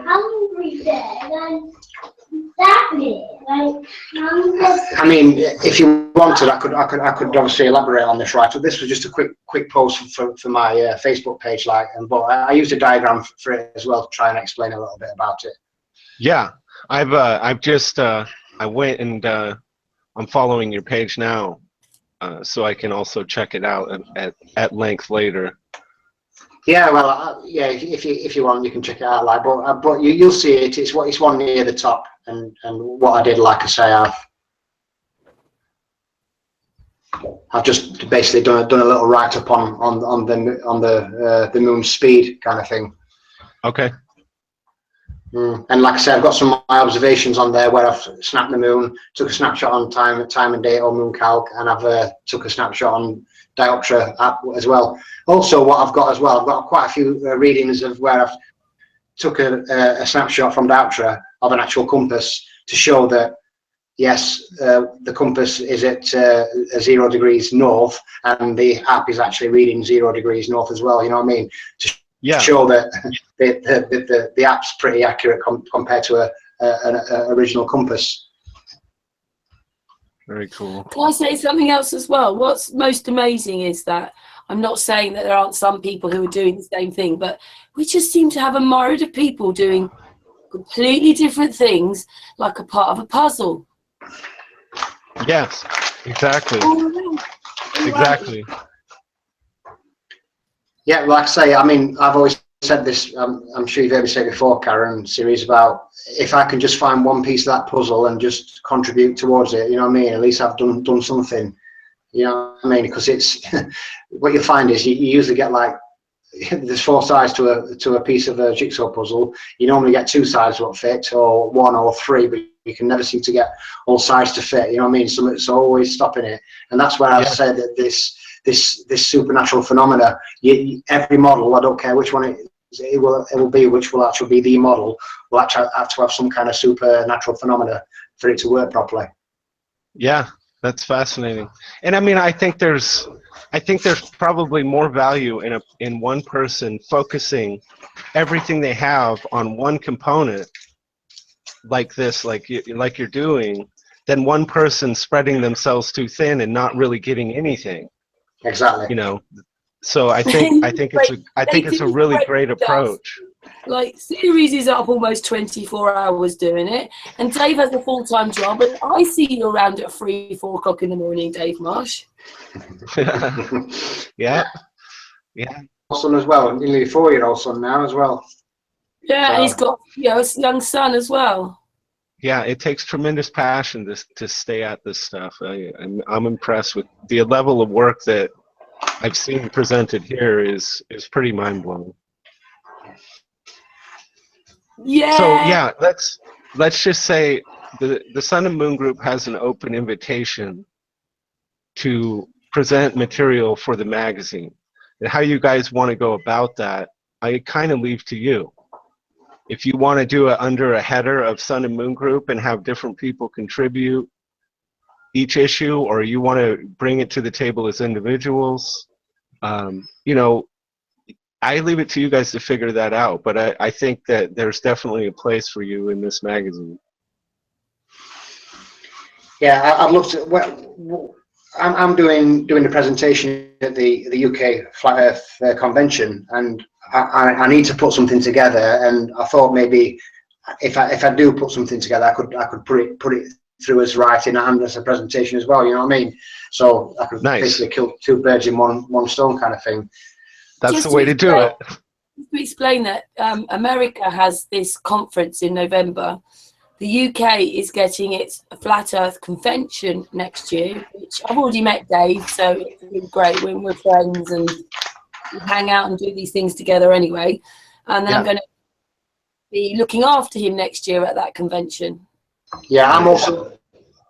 I mean, if you wanted, I could obviously elaborate on this, right? So this was just a quick post for my Facebook page, but I used a diagram for it as well to try and explain a little bit about it. Yeah, I've just I went and I'm following your page now, so I can also check it out at length later. Yeah, well, yeah. If you want, you can check it out. Like, but you'll see it. It's one near the top, and what I did, like I say, I've just basically done a little write up on the moon's speed kind of thing. Okay. And like I said, I've got some of my observations on there where I've snapped the moon, took a snapshot on time and date on moon calc, and I've took a snapshot on dioptra app as well. Also, what I've got as well, I've got quite a few readings of where I've took a snapshot from dioptra of an actual compass to show that yes, the compass is at 0 degrees north, and the app is actually reading 0 degrees north as well. You know what I mean? To show that the app's pretty accurate compared to an original compass. Very cool. Can I say something else as well? What's most amazing is that I'm not saying that there aren't some people who are doing the same thing, but we just seem to have a myriad of people doing completely different things, like a part of a puzzle. Yes, exactly. Exactly. Yeah, like I say, I mean, I've always said this, I'm sure you've heard me say before, Karen, Ceres, about if I can just find one piece of that puzzle and just contribute towards it, you know what I mean? At least I've done something, you know what I mean? Because it's, what you find is you usually get like, there's 4 sides to a piece of a jigsaw puzzle. You normally get 2 sides will fit, or 1 or 3, but you can never seem to get all sides to fit, you know what I mean? So it's always stopping it. And that's where I've said that this supernatural phenomena, every model, I don't care which one it will be, which will actually be the model, will actually have to have some kind of supernatural phenomena for it to work properly. Yeah, that's fascinating. And I mean, I think there's probably more value in one person focusing everything they have on one component like this, like you're doing, than one person spreading themselves too thin and not really getting anything. Exactly. You know, so I think it's a really great approach. Like, Ceres is up almost 24 hours doing it, and Dave has a full-time job, and I see you around at 3-4 o'clock in the morning, Dave Marsh. Yeah. Son as well, nearly a 4-year-old son now as well. Yeah, so. And he's got a young son as well. Yeah, it takes tremendous passion to stay at this stuff. I'm impressed with the level of work that I've seen presented here is pretty mind-blowing. Yeah. So yeah, let's just say the Sun and Moon Group has an open invitation to present material for the magazine. And how you guys want to go about that, I kind of leave to you. If you want to do it under a header of Sun and Moon Group and have different people contribute each issue, or you want to bring it to the table as individuals, you know, I leave it to you guys to figure that out. But I think that there's definitely a place for you in this magazine. Yeah, I'd love to. Well, I'm doing the presentation at the UK Flat Earth Convention, and I need to put something together. And I thought maybe if I do put something together, I could put it through as writing and as a presentation as well. You know what I mean? So I could basically kill 2 birds in one stone kind of thing. That's the way to do it. To explain that, America has this conference in November. The UK is getting its Flat Earth Convention next year, which I've already met Dave, so it's really great when we're friends and we hang out and do these things together anyway. And then I'm going to be looking after him next year at that convention. Yeah, I'm also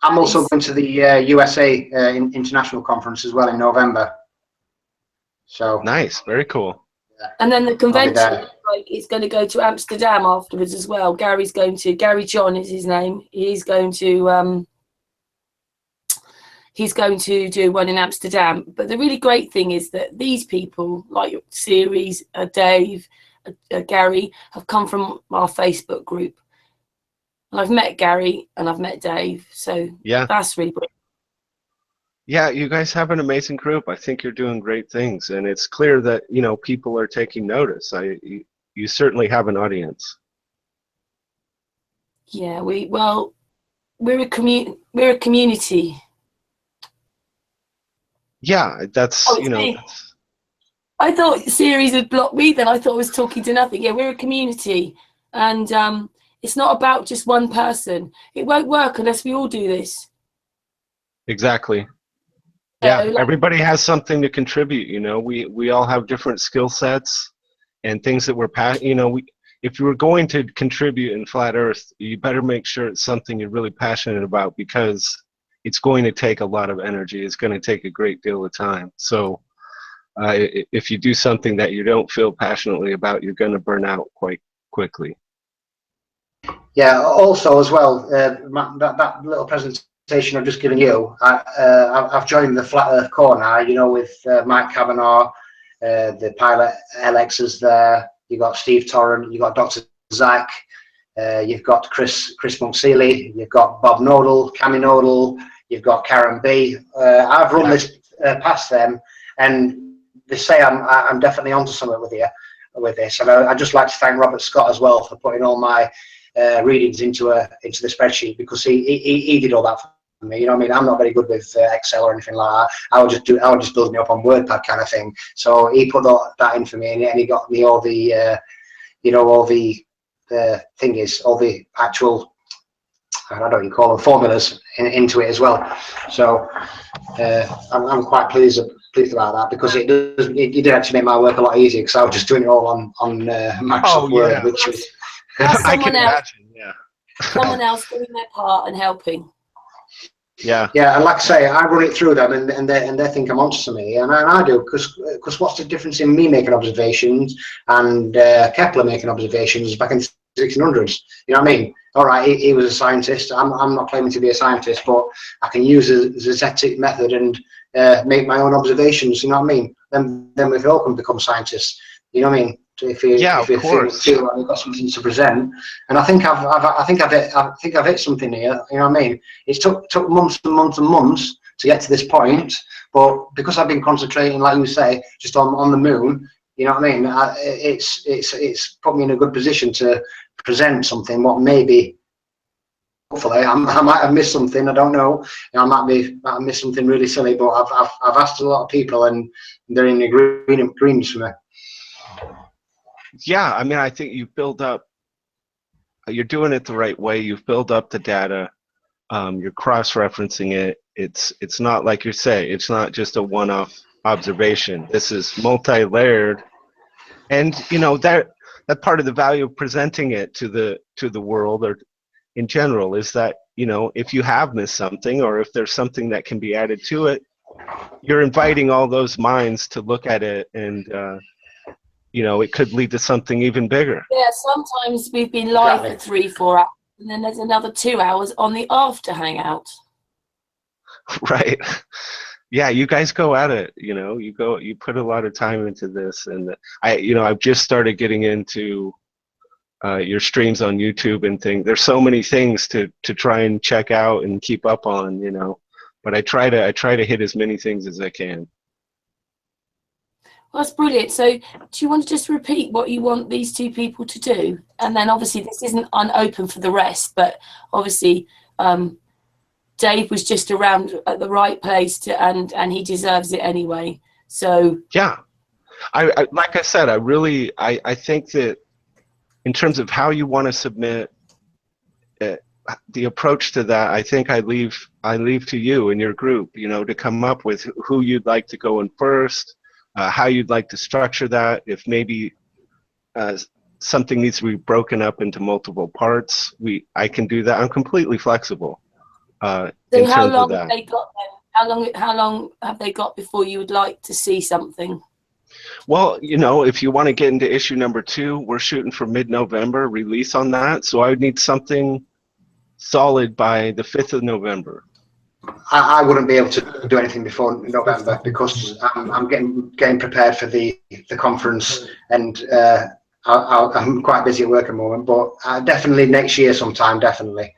going to the USA International Conference as well in November. So nice, very cool. And then the convention, it's going to go to Amsterdam afterwards as well. Gary John is his name. He's going to do one in Amsterdam. But the really great thing is that these people, like Ceres, Dave, Gary, have come from our Facebook group. And I've met Gary and I've met Dave. So yeah, that's really great. Yeah, you guys have an amazing group. I think you're doing great things, and it's clear that, you know, people are taking notice. You certainly have an audience. Yeah, we're a community. Yeah, that's Oh, it's me. I thought Ceres had blocked me. Then I thought I was talking to nothing. Yeah, we're a community, and it's not about just one person. It won't work unless we all do this. Exactly. So, Yeah, like, everybody has something to contribute. We all have different skill sets and things that we're if you were going to contribute in Flat Earth, you better make sure it's something you're really passionate about, because it's going to take a lot of energy. It's going to take a great deal of time. So if you do something that you don't feel passionately about, you're going to burn out quite quickly. Yeah, also as well, that little presentation I've just given you, I've joined the Flat Earth Corner, with Mike Kavanagh, the pilot Alex is there, you've got Steve Torrent, you've got Dr. Zach, you've got Chris Monkseely, you've got Bob Nodal, Cammy Nodal, you've got Karen B. I've run this past them, and they say I'm definitely onto something with this. And I'd just like to thank Robert Scott as well for putting all my readings into the spreadsheet, because he did all that for me. You know what I mean? I'm not very good with Excel or anything like that. I would just build me up on WordPad kind of thing. So he put that in for me, and he got me all the all the thingies, all the actual, I don't know what you call them, formulas into it as well. So I'm quite pleased about that, because it did actually make my work a lot easier, because I was just doing it all on Microsoft Word, which was I can imagine. Yeah, someone else doing their part and helping. Yeah, and like I say, I run it through them, and they think I'm onto something, and I do, because what's the difference in me making observations and Kepler making observations back in the 1600s? You know what I mean? All right, he was a scientist. I'm not claiming to be a scientist, but I can use the Zetetic method and make my own observations. You know what I mean? Then we all can become scientists. You know what I mean? If you feel like you've got something to present, and I think I've hit something here. You know what I mean? It took months and months and months to get to this point, but because I've been concentrating, like you say, just on the moon. You know what I mean? It's put me in a good position to present something. What maybe, hopefully, I might have missed something. I don't know. I might have missed something really silly, but I've asked a lot of people, and they're in agreement with me. Yeah, I mean, I think you've built up. You're doing it the right way. You've built up the data. You're cross-referencing it. It's not like you say. It's not just a one-off observation. This is multi-layered, and that part of the value of presenting it to the world, or in general, is that if you have missed something, or if there's something that can be added to it, you're inviting all those minds to look at it, and it could lead to something even bigger. Yeah, sometimes we've been live for 3-4 hours, and then there's another 2 hours on the after hangout. Right. Yeah, you guys go at it. You put a lot of time into this, and I've just started getting into your streams on YouTube and things. There's so many things to try and check out and keep up on, but I try to hit as many things as I can. Well, that's brilliant. So do you want to just repeat what you want these two people to do? And then obviously this isn't unopen for the rest, but obviously Dave was just around at the right place and he deserves it anyway. So yeah, I like I said, I think that in terms of how you want to submit the approach to that, I think I leave to you and your group, to come up with who you'd like to go in first. How you'd like to structure that, if maybe something needs to be broken up into multiple parts, I can do that. I'm completely flexible. So how long have they got then? How long have they got before you would like to see something? Well, if you want to get into issue number 2, we're shooting for mid-November release on that, so I would need something solid by the 5th of November. I wouldn't be able to do anything before November, because I'm getting prepared for the conference, and I'm quite busy at work at the moment. But definitely next year sometime, definitely.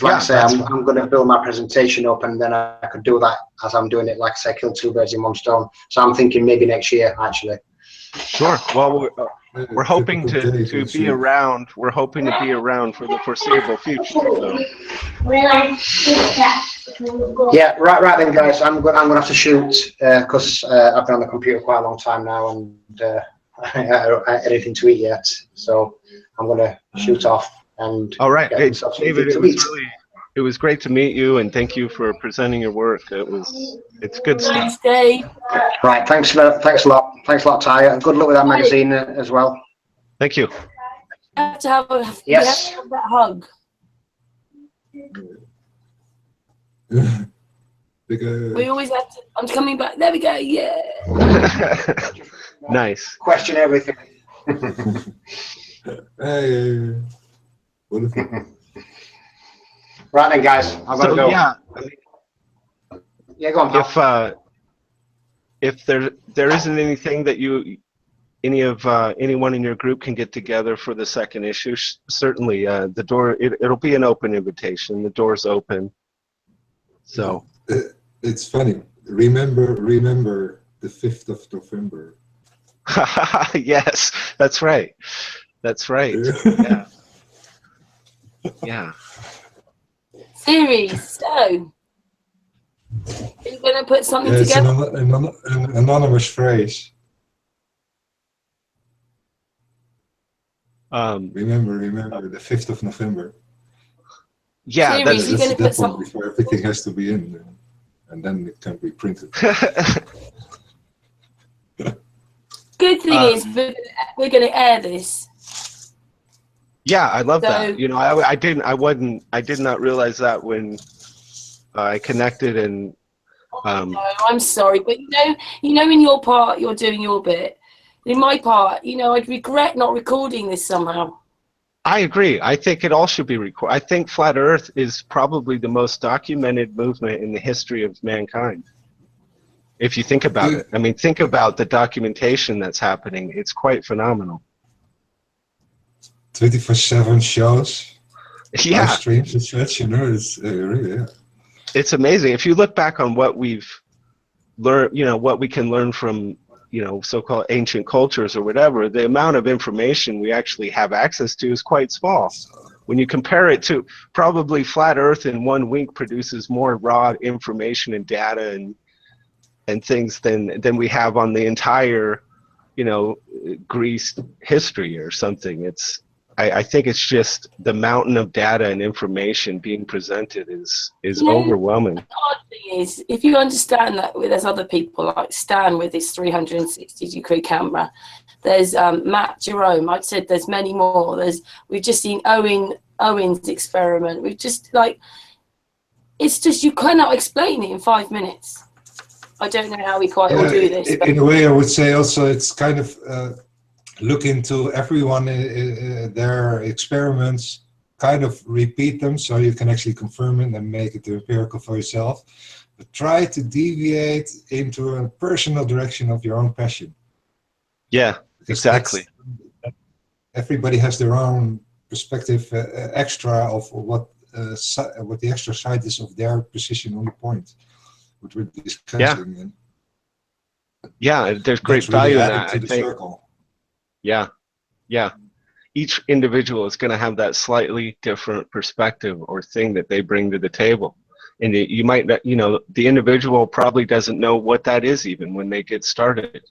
Like I say, I'm going to build my presentation up, and then I could do that as I'm doing it. Like I say, kill 2 birds in 1 stone. So I'm thinking maybe next year, actually. Sure. Well, we're hoping to be around. We're hoping to be around for the foreseeable future. So. Yeah, right then, guys. I'm gonna have to shoot because I've been on the computer quite a long time now, and I don't have anything to eat yet. So I'm gonna shoot off and. All right, hey, David. It was great to meet you, and thank you for presenting your work. It's good stuff. Dave. Right, thanks a lot, Ty. Good luck with that magazine as well. Thank you. You have to have Yes. You have to have that hug. We always have to. I'm coming back. There we go. Yeah. Nice. Question everything. Hey. Wonderful. Right then, guys. I've got to go. Yeah. Yeah, go on, pal. If there isn't anything that anyone in your group can get together for the second issue, certainly the door it'll be an open invitation. The door's open. So it's funny. Remember the 5th of November. Yes, that's right. That's right. Yeah. Yeah. Ceres, so are you going to put something together? It's an anonymous phrase. Remember the 5th of November. Yeah, Ceres, you're going to put something before everything has to be in, and then it can be printed. Good thing is we're going to air this. Yeah, I love that. You know, I did not realize that when I connected and. No, I'm sorry, but you know, in your part, you're doing your bit. In my part, I'd regret not recording this somehow. I agree. I think it all should be recorded. I think Flat Earth is probably the most documented movement in the history of mankind. If you think about it, I mean, think about the documentation that's happening. It's quite phenomenal. 24/7 shows, yeah, live streams and such. It's really, yeah. It's amazing. If you look back on what we've learned, what we can learn from, so-called ancient cultures or whatever, the amount of information we actually have access to is quite small. When you compare it to probably Flat Earth in one week produces more raw information and data and things than we have on the entire, Greece history or something. I think it's just the mountain of data and information being presented is overwhelming. The odd thing is, if you understand that there's other people like Stan with his 360-degree camera, there's Matt Jerome. I'd said there's many more. We've just seen Owen's experiment. We've just it's just you cannot explain it in 5 minutes. I don't know how we quite all do this. In a way, I would say also it's kind of. Look into everyone, their experiments, kind of repeat them so you can actually confirm it and make it empirical for yourself. But try to deviate into a personal direction of your own passion. Yeah, exactly. Everybody has their own perspective, extra of what the extra side is of their position on the point, which we're discussing. Yeah, there's great value in that, I think. Circle. Yeah, yeah. Each individual is going to have that slightly different perspective or thing that they bring to the table. And you might, the individual probably doesn't know what that is even when they get started.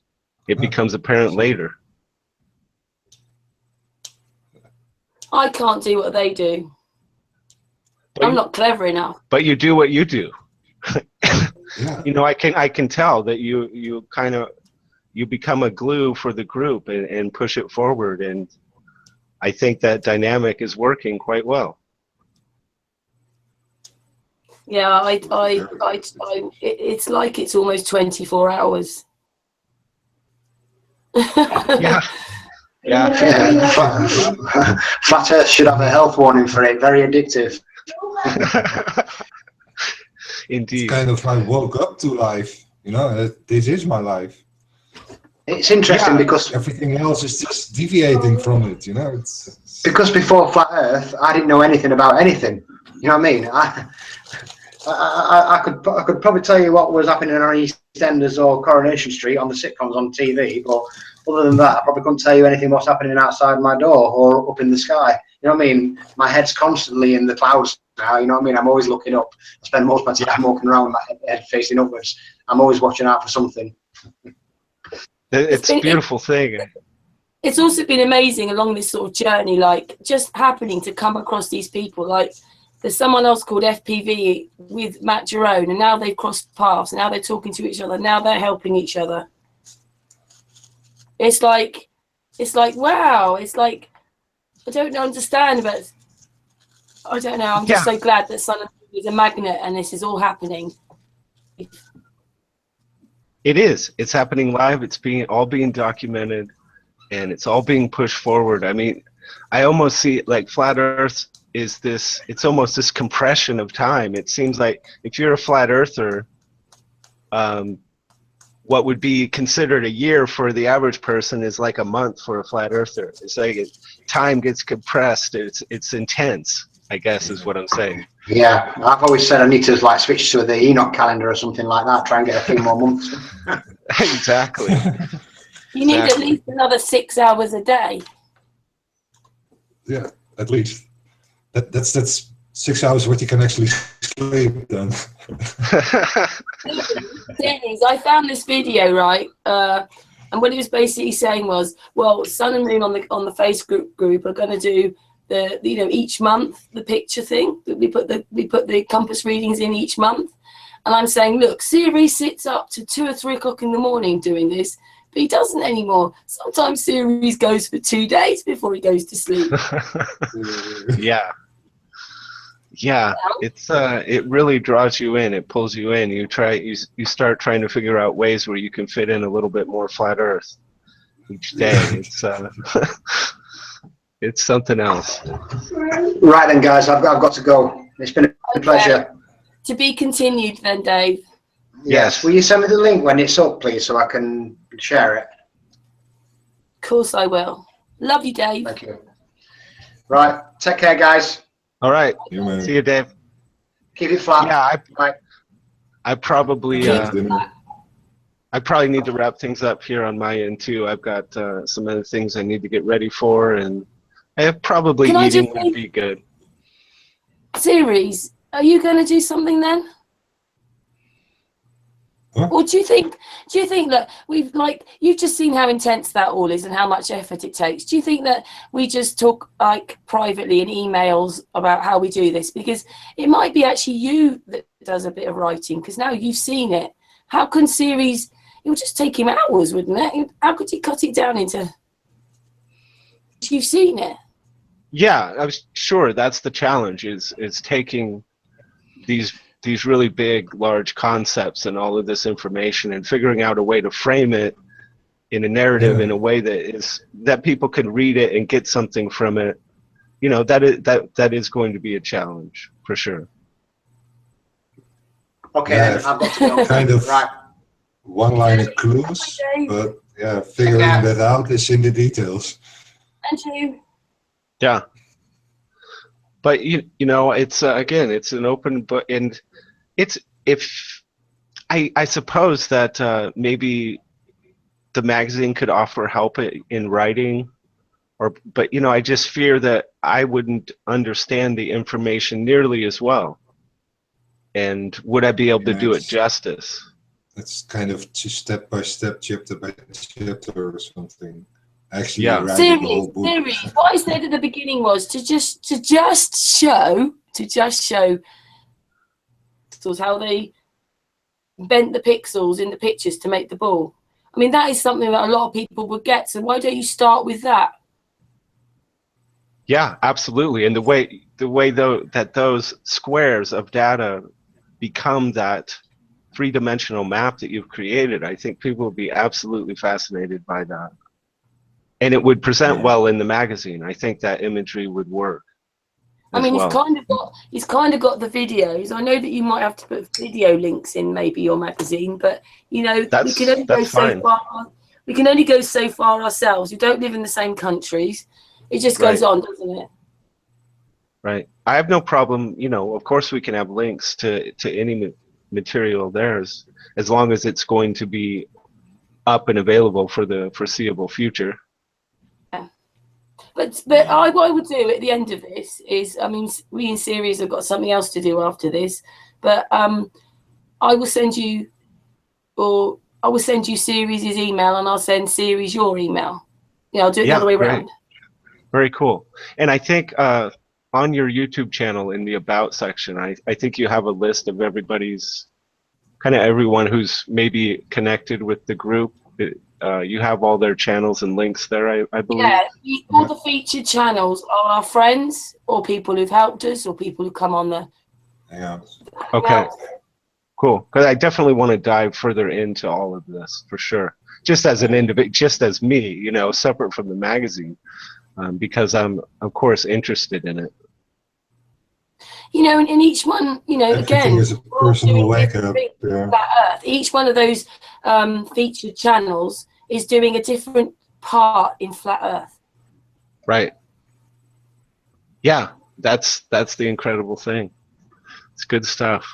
It becomes apparent later. I can't do what they do. I'm not clever enough. But you do what you do. Yeah. I can tell that you kind of, you become a glue for the group and push it forward, and I think that dynamic is working quite well. Yeah, it's like it's almost 24 hours. Yeah. Flat Earth should have a health warning for it. Very addictive. Indeed. It's kind of I woke up to life. This is my life. It's interesting because everything else is just deviating from it, It's because before Flat Earth, I didn't know anything about anything. You know what I mean? I could probably tell you what was happening on EastEnders or Coronation Street on the sitcoms on TV, but Other than that, I probably couldn't tell you anything what's happening outside my door or up in the sky. You know what I mean? My head's constantly in the clouds now. You know what I mean? I'm always looking up. I spend most of my time walking around with my head facing upwards. I'm always watching out for something. It's a beautiful thing. It's also been amazing along this sort of journey, like just happening to come across these people. Like there's someone else called FPV with Matt Jerome, and now they've crossed paths. And now they're talking to each other. Now they're helping each other. It's like wow. It's like I don't understand, but I don't know. I'm just so glad that Sun and Moon is a magnet, and this is all happening. It is. It's happening live. It's all being documented, and it's all being pushed forward. I mean, I almost see it like flat Earth is this. It's almost this compression of time. It seems like if you're a flat earther, what would be considered a year for the average person is like a month for a flat earther. It's like time gets compressed. It's intense, I guess, is what I'm saying. Yeah, I've always said I need to like switch to the Enoch calendar or something like that. Try and get a few more months. Exactly. You need at least another 6 hours a day. Yeah, at least. That's 6 hours what you can actually sleep then. I found this video, right? And what he was basically saying was, well, Sun and Moon on the Facebook group are going to do the each month the picture thing that we put the compass readings in each month. And I'm saying, look, Ceres sits up to 2 or 3 o'clock in the morning doing this, but he doesn't anymore. Sometimes Ceres goes for 2 days before he goes to sleep. Yeah. It really draws you in. It pulls you in. You start trying to figure out ways where you can fit in a little bit more flat Earth each day. It's something else. Right then, guys, I've got to go. It's been a pleasure. To be continued then, Dave. Yes. Will you send me the link when it's up, please, so I can share it? Of course I will. Love you, Dave. Thank you. Right. Take care, guys. All right. See you, Dave. Keep it flat. Yeah, I probably I probably need to wrap things up here on my end too. I've got some other things I need to get ready for, and eating would be good. Ceres, are you going to do something then? Huh? Or do you think that you've just seen how intense that all is and how much effort it takes? Do you think that we just talk like privately in emails about how we do this? Because it might be actually you that does a bit of writing, because now you've seen it. How can Ceres, it would just take him hours, wouldn't it? How could he cut it down into, you've seen it? Yeah, I'm sure that's the challenge is taking these really big, large concepts and all of this information and figuring out a way to frame it in a narrative in a way that people can read it and get something from it. You know, that is going to be a challenge for sure. Okay, then I've got to go. Kind of right. One-liner clues, but figuring that out is in the details. And you. Yeah. But you know, it's again, it's an open book, and I suppose that maybe the magazine could offer help in writing, but you know, I just fear that I wouldn't understand the information nearly as well, and would I be able to do it justice? It's kind of step by step, chapter by chapter or something. Actually, Ceres, what I said at the beginning was to just show how they bent the pixels in the pictures to make the ball. I mean, that is something that a lot of people would get. So why don't you start with that? Yeah, absolutely. And the way that those squares of data become that three-dimensional map that you've created, I think people would be absolutely fascinated by that. And it would present well in the magazine. I think that imagery would work. I mean, he's kind of got the videos. I know that you might have to put video links in maybe your magazine, but you know, we can only go so far. We can only go so far ourselves. We don't live in the same countries. It just goes on, doesn't it? Right. I have no problem. You know, of course, we can have links to any material there, as long as it's going to be up and available for the foreseeable future. But what I would do at the end of this is, I mean, we in Ceres have got something else to do after this, but I will send you, or I will send you Ceres' email, and I'll send Ceres your email. Yeah, I'll do it the other way around. Very cool. And I think on your YouTube channel in the About section, I think you have a list of everybody's, kind of everyone who's maybe connected with the group. You have all their channels and links there, I believe. Yeah, all the featured channels are our friends or people who've helped us or people who come on the Hangouts. Okay, cool. Because I definitely want to dive further into all of this for sure. Just as an individual, just as me, you know, separate from the magazine, because I'm of course interested in it. You know, and in each one, you know, Everything again, is a personal wake up. Yeah. Earth. Each one of those featured channels is doing a different part in Flat Earth. Right. Yeah, that's the incredible thing. It's good stuff.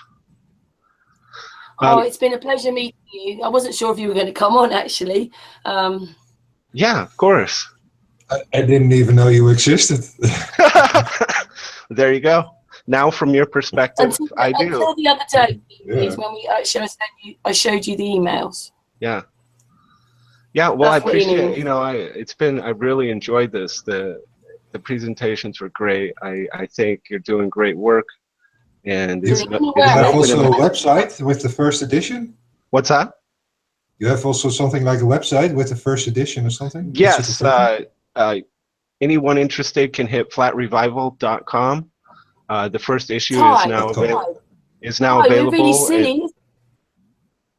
Oh, it's been a pleasure meeting you. I wasn't sure if you were going to come on, actually. Yeah, of course. I didn't even know you existed. There you go. Now, from your perspective, I do. Until the other day is when I showed you the emails. Yeah. Yeah. Well, That's I appreciate it. You know, I really enjoyed this. The presentations were great. I think you're doing great work. And you have also a website with the first edition? What's that? You have also something like a website with the first edition or something? Yes. Anyone interested can hit flatrevival.com. The first issue is now available. You're really silly.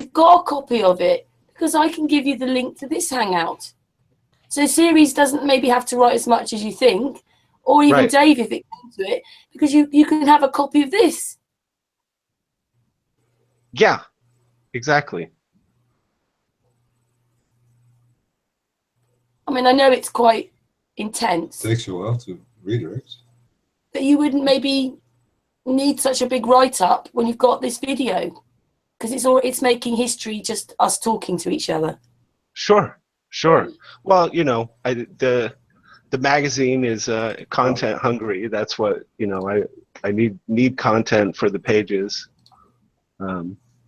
You've got a copy of it because I can give you the link to this Hangout. So Ceres doesn't maybe have to write as much as you think, or even Dave if it comes to it, because you can have a copy of this. Yeah, exactly. I mean, I know it's quite intense. It takes a while to redirect. But you wouldn't maybe need such a big write-up when you've got this video, because it's making history just us talking to each other. Sure. Well, you know, the magazine is content hungry. That's what, you know, I need content for the pages.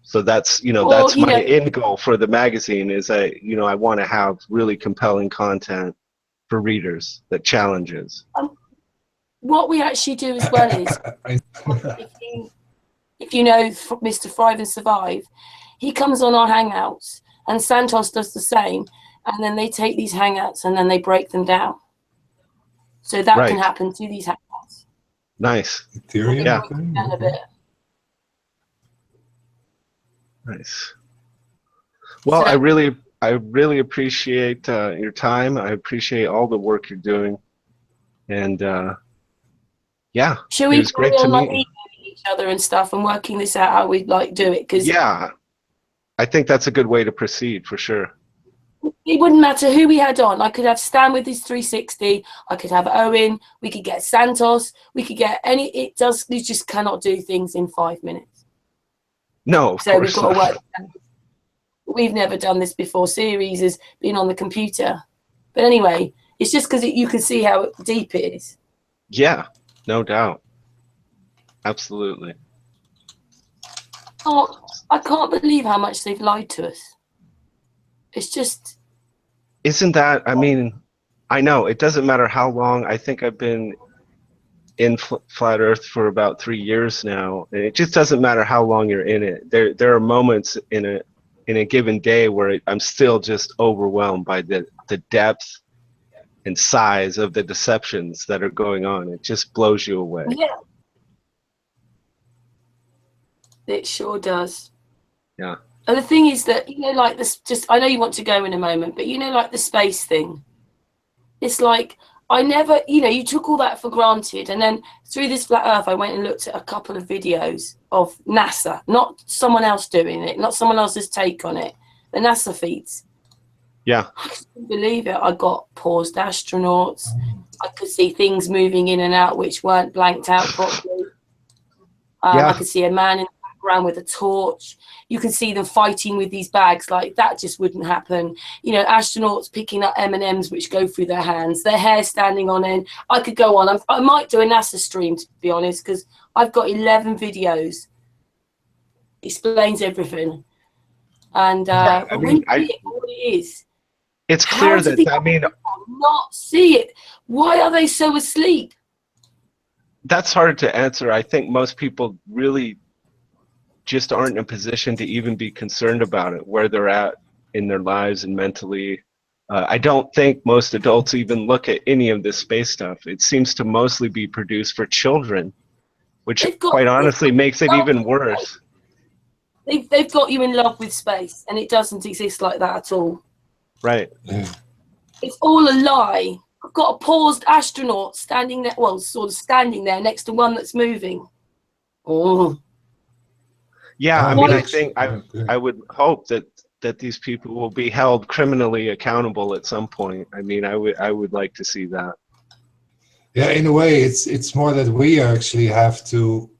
So that's, you know, that's my end goal for the magazine is I want to have really compelling content for readers that challenges. What we actually do as well is, if you know Mr. Thrive and Survive, he comes on our Hangouts, and Santos does the same, and then they take these Hangouts and then they break them down. So that can happen to these Hangouts. Nice. Yeah. A bit. Nice. Well, so, I really appreciate your time. I appreciate all the work you're doing, and yeah, it was great to meet you. Each other and stuff, and working this out how we'd like do it. Because I think that's a good way to proceed for sure. It wouldn't matter who we had on. I could have Stan with his 360. I could have Owen. We could get Santos. We could get any. You just cannot do things in 5 minutes. No, of course we've got to work. We've never done this before. Ceres has been on the computer, but anyway, it's just because you can see how deep it is. Yeah, no doubt. Absolutely. Oh, I can't believe how much they've lied to us. It's just. Isn't that? I mean, I know it doesn't matter how long. I think I've been in Flat Earth for about 3 years now, and it just doesn't matter how long you're in it. There are moments in a given day where I'm still just overwhelmed by the depth and size of the deceptions that are going on. It just blows you away. Yeah. It sure does. Yeah. And the thing is that, like this, I know you want to go in a moment, but like the space thing, it's like, I never, you took all that for granted. And then through this Flat Earth, I went and looked at a couple of videos of NASA, not someone else doing it, not someone else's take on it, the NASA feeds. Yeah. I couldn't believe it. I got paused astronauts. I could see things moving in and out which weren't blanked out properly. I could see a man in the around with a torch. You can see them fighting with these bags. Like, that just wouldn't happen. You know, astronauts picking up M&Ms which go through their hands, their hair standing on end. I could go on. I might do a NASA stream, to be honest, because I've got 11 videos. Explains everything. And I mean, when you see it, what it is, it's clear that, I mean, not see it. Why are they so asleep? that's hard to answer. I think most people really just aren't in a position to even be concerned about it, where they're at in their lives and mentally. I don't think most adults even look at any of this space stuff. It seems to mostly be produced for children, which quite honestly makes it even worse. They've got you in love with space, and it doesn't exist like that at all. Right. It's all a lie. I've got a paused astronaut standing there, well, sort of standing there next to one that's moving. Oh. Yeah, I mean, I think I would hope that these people will be held criminally accountable at some point. I mean, I would like to see that. Yeah, in a way, it's more that we actually have to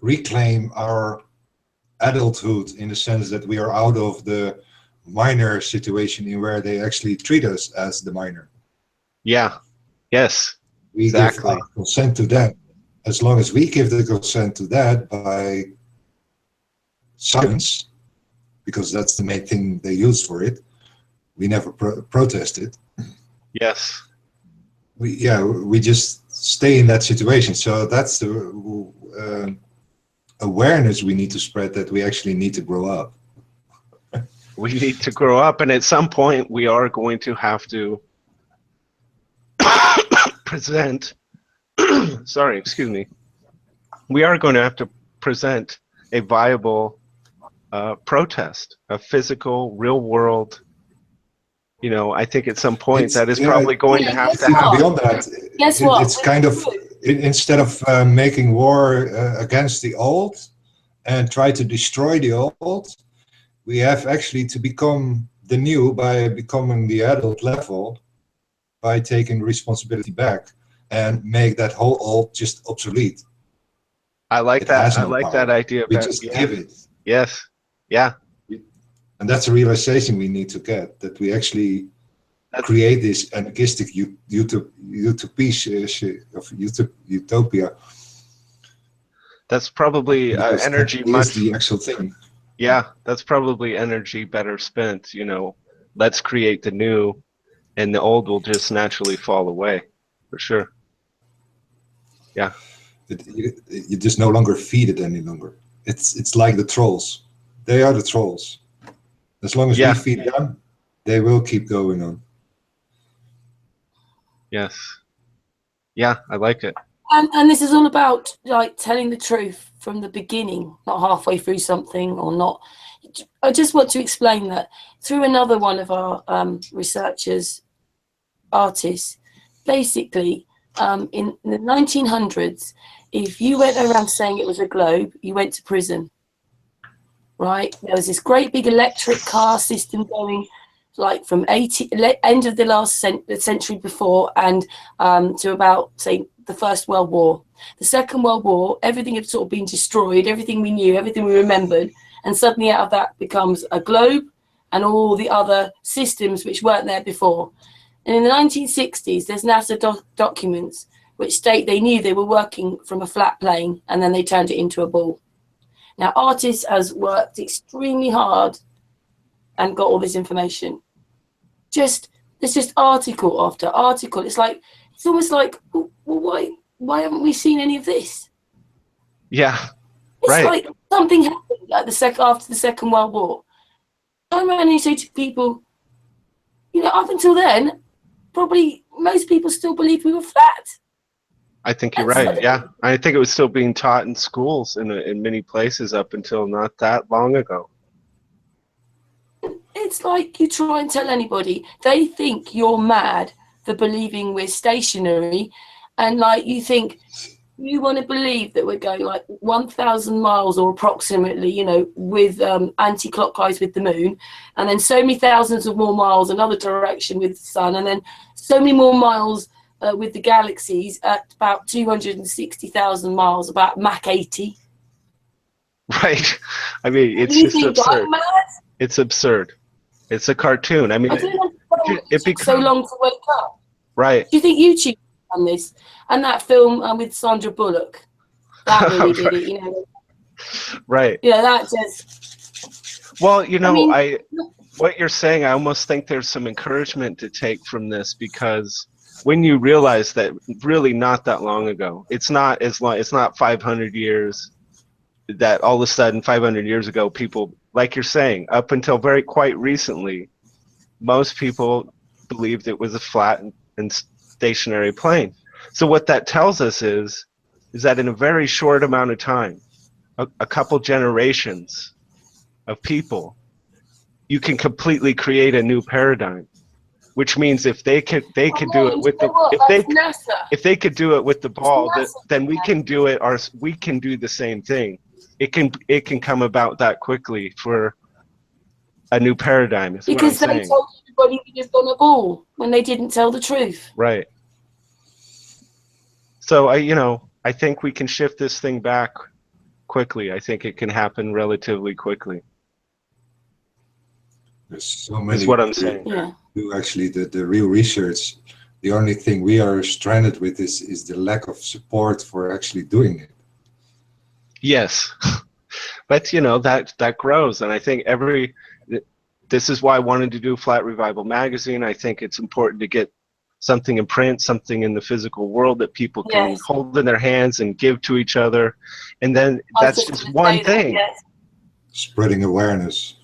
reclaim our adulthood, in the sense that we are out of the minor situation in where they actually treat us as the minor. Yeah. Yes. We exactly. give our consent to that. As long as we give the consent to that by silence, because that's the main thing they use for it, we never protest it. Yes. We just stay in that situation. So that's the awareness we need to spread, that we actually need to grow up. We need to grow up, and at some point we are going to have to present sorry, excuse me. We are going to have to present a viable protest, a physical, real world. You know, I think at some point that is probably going to have to happen. Beyond that, it's kind of, instead of making war against the old and try to destroy the old, we have actually to become the new by becoming the adult level, by taking responsibility back and make that whole old just obsolete. I like that. I like that idea. We just give it. Yes. Yeah. And that's a realization we need to get, that we actually create this anarchistic utopia. That's probably energy much. The actual thing. Yeah, that's probably energy better spent. You know, let's create the new, and the old will just naturally fall away, for sure. Yeah. You just no longer feed it any longer. It's like the trolls. They are the trolls. As long as we feed them, they will keep going on. Yes. Yeah, I like it. And this is all about like telling the truth from the beginning, not halfway through something or not. I just want to explain that through another one of our researchers, artists. Basically, in the 1900s, if you went around saying it was a globe, you went to prison. Right? There was this great big electric car system going, like from end of the last century before, and to about, say, the First World War. The Second World War, everything had sort of been destroyed, everything we knew, everything we remembered, and suddenly out of that becomes a globe and all the other systems which weren't there before. And in the 1960s, there's NASA documents which state they knew they were working from a flat plane, and then they turned it into a ball. Now, artists has worked extremely hard and got all this information. There's just article after article. It's almost like, well, why haven't we seen any of this? Yeah, it's right. Like something happened at after the Second World War. I ran and say to people, you know, up until then, probably most people still believed we were flat. I think you're right. Yeah, I think it was still being taught in schools in many places up until not that long ago. It's like you try and tell anybody, they think you're mad for believing we're stationary, and like you think you want to believe that we're going like 1,000 miles or approximately, you know, with anti-clockwise with the moon, and then so many thousands of more miles another direction with the sun, and then so many more miles with the galaxies at about 260,000 miles, about Mach 80. Right. I mean, it's you just think absurd. I'm mad? It's absurd. It's a cartoon. I mean, I don't know it took so long to wake up. Right. Do you think YouTube done this? And that film with Sandra Bullock, that really did it, you know. Right. You know, that just. Well, you know, I mean, what you're saying, I almost think there's some encouragement to take from this, because when you realize that really not that long ago, it's not as long, it's not 500 years that all of a sudden 500 years ago, people, like you're saying, up until very quite recently, most people believed it was a flat and stationary plane. So what that tells us is that in a very short amount of time, a couple generations of people, you can completely create a new paradigm. Which means if they could do it with the if they could do it with the ball, then we can do it. We can do the same thing. It can come about that quickly for a new paradigm. Is because what I'm they saying. told everybody we lived on a ball when they didn't tell the truth. Right. So I think we can shift this thing back quickly. I think it can happen relatively quickly. There's so many. Is what I'm saying. Yeah. Do actually the real research. The only thing we are stranded with is the lack of support for actually doing it. Yes, but that grows, and I think this is why I wanted to do Flat Revival Magazine. I think it's important to get something in print, something in the physical world that people can hold in their hands and give to each other, and then that's just one thing. Yes. Spreading awareness.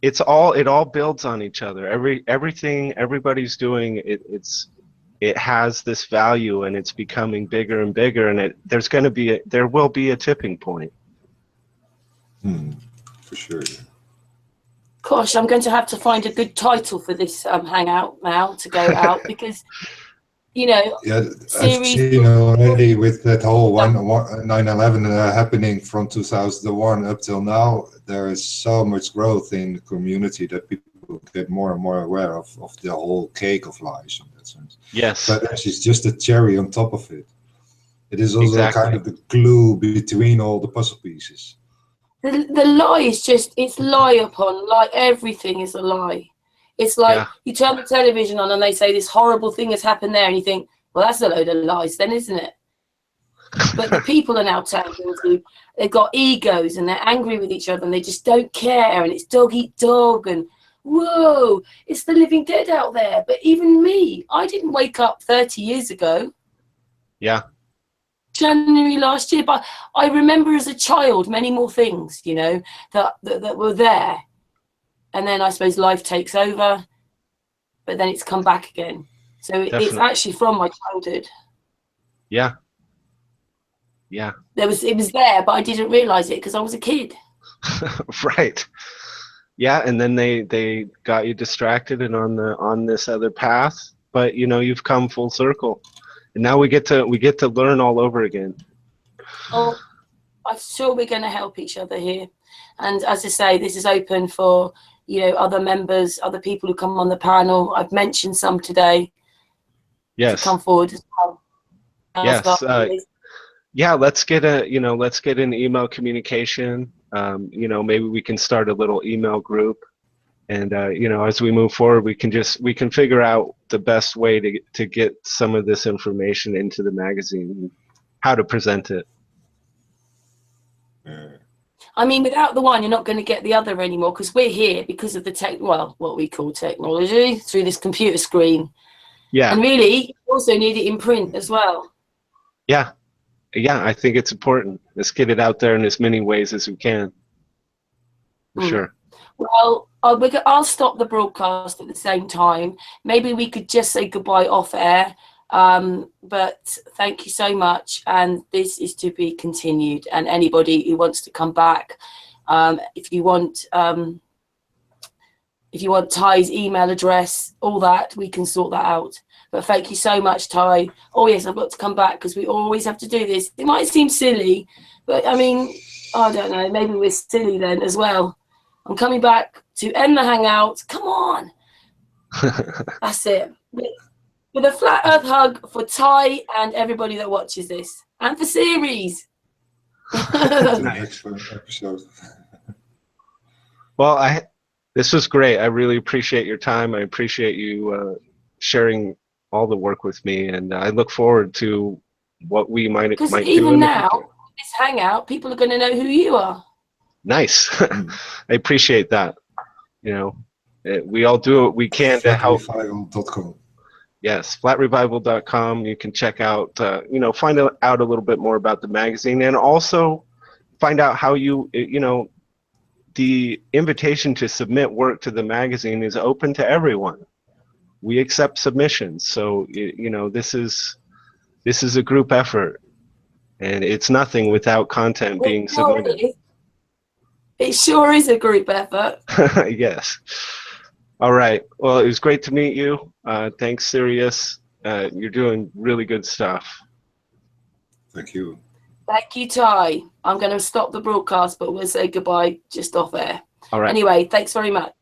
It all builds on each other. Everything everybody's doing, it has this value, and it's becoming bigger and bigger, and there will be a tipping point. For sure. Gosh, I'm going to have to find a good title for this hangout now to go out because, yeah, I've seen already with that whole 9/11 happening from 2001 up till now. There is so much growth in the community that people get more and more aware of the whole cake of lies in that sense. Yes. But it's just a cherry on top of it. It is also kind of the glue between all the puzzle pieces. The lie is it's lie upon lie. Everything is a lie. It's like you turn the television on and they say this horrible thing has happened there, and you think, well, that's a load of lies then, isn't it? But the people are now turned into, they've got egos and they're angry with each other and they just don't care, and it's dog eat dog, and whoa, it's the living dead out there. But even me, I didn't wake up 30 years ago. Yeah. January last year, but I remember as a child many more things, that were there. And then I suppose life takes over, but then it's come back again. So it's actually from my childhood. Yeah. Yeah. It was there, but I didn't realize it because I was a kid. Right. Yeah, and then they got you distracted and on this other path, but you've come full circle. And now we get to learn all over again. Oh, I'm sure we're going to help each other here. And as I say, this is open for other members, other people who come on the panel. I've mentioned some today. Yes. To come forward as well. Yes. Yeah. Let's get an email communication. Maybe we can start a little email group. And as we move forward, we can figure out the best way to get some of this information into the magazine, how to present it. I mean, without the one, you're not going to get the other anymore, because we're here because of the what we call technology through this computer screen. Yeah. And really, you also need it in print as well. Yeah. Yeah, I think it's important. Let's get it out there in as many ways as we can. For sure. Well, I'll stop the broadcast at the same time. Maybe we could just say goodbye off air. But thank you so much. And this is to be continued. And anybody who wants to come back, if you want Ty's email address, all that, we can sort that out. But thank you so much, Ty. Oh, yes, I've got to come back because we always have to do this. It might seem silly, but I mean, I don't know. Maybe we're silly then as well. I'm coming back to end the hangout. Come on. That's it. With a flat earth hug for Ty and everybody that watches this. And for Ceres. To the next episode. Well, this was great. I really appreciate your time. I appreciate you sharing all the work with me, and I look forward to what we might do. Because even now, this hangout, people are going to know who you are. Nice. I appreciate that. You know, we all do what we can to help. Flatrevival.com. Yes, flatrevival.com. You can check out, you know, find out a little bit more about the magazine, and also find out how the invitation to submit work to the magazine is open to everyone. We accept submissions, so you know, this is a group effort, and it's nothing without content being submitted. It sure is a group effort. Yes. All right. Well, it was great to meet you. Thanks, Ceres. You're doing really good stuff. Thank you. Thank you, Ty. I'm going to stop the broadcast, but we'll say goodbye just off air. All right. Anyway, thanks very much.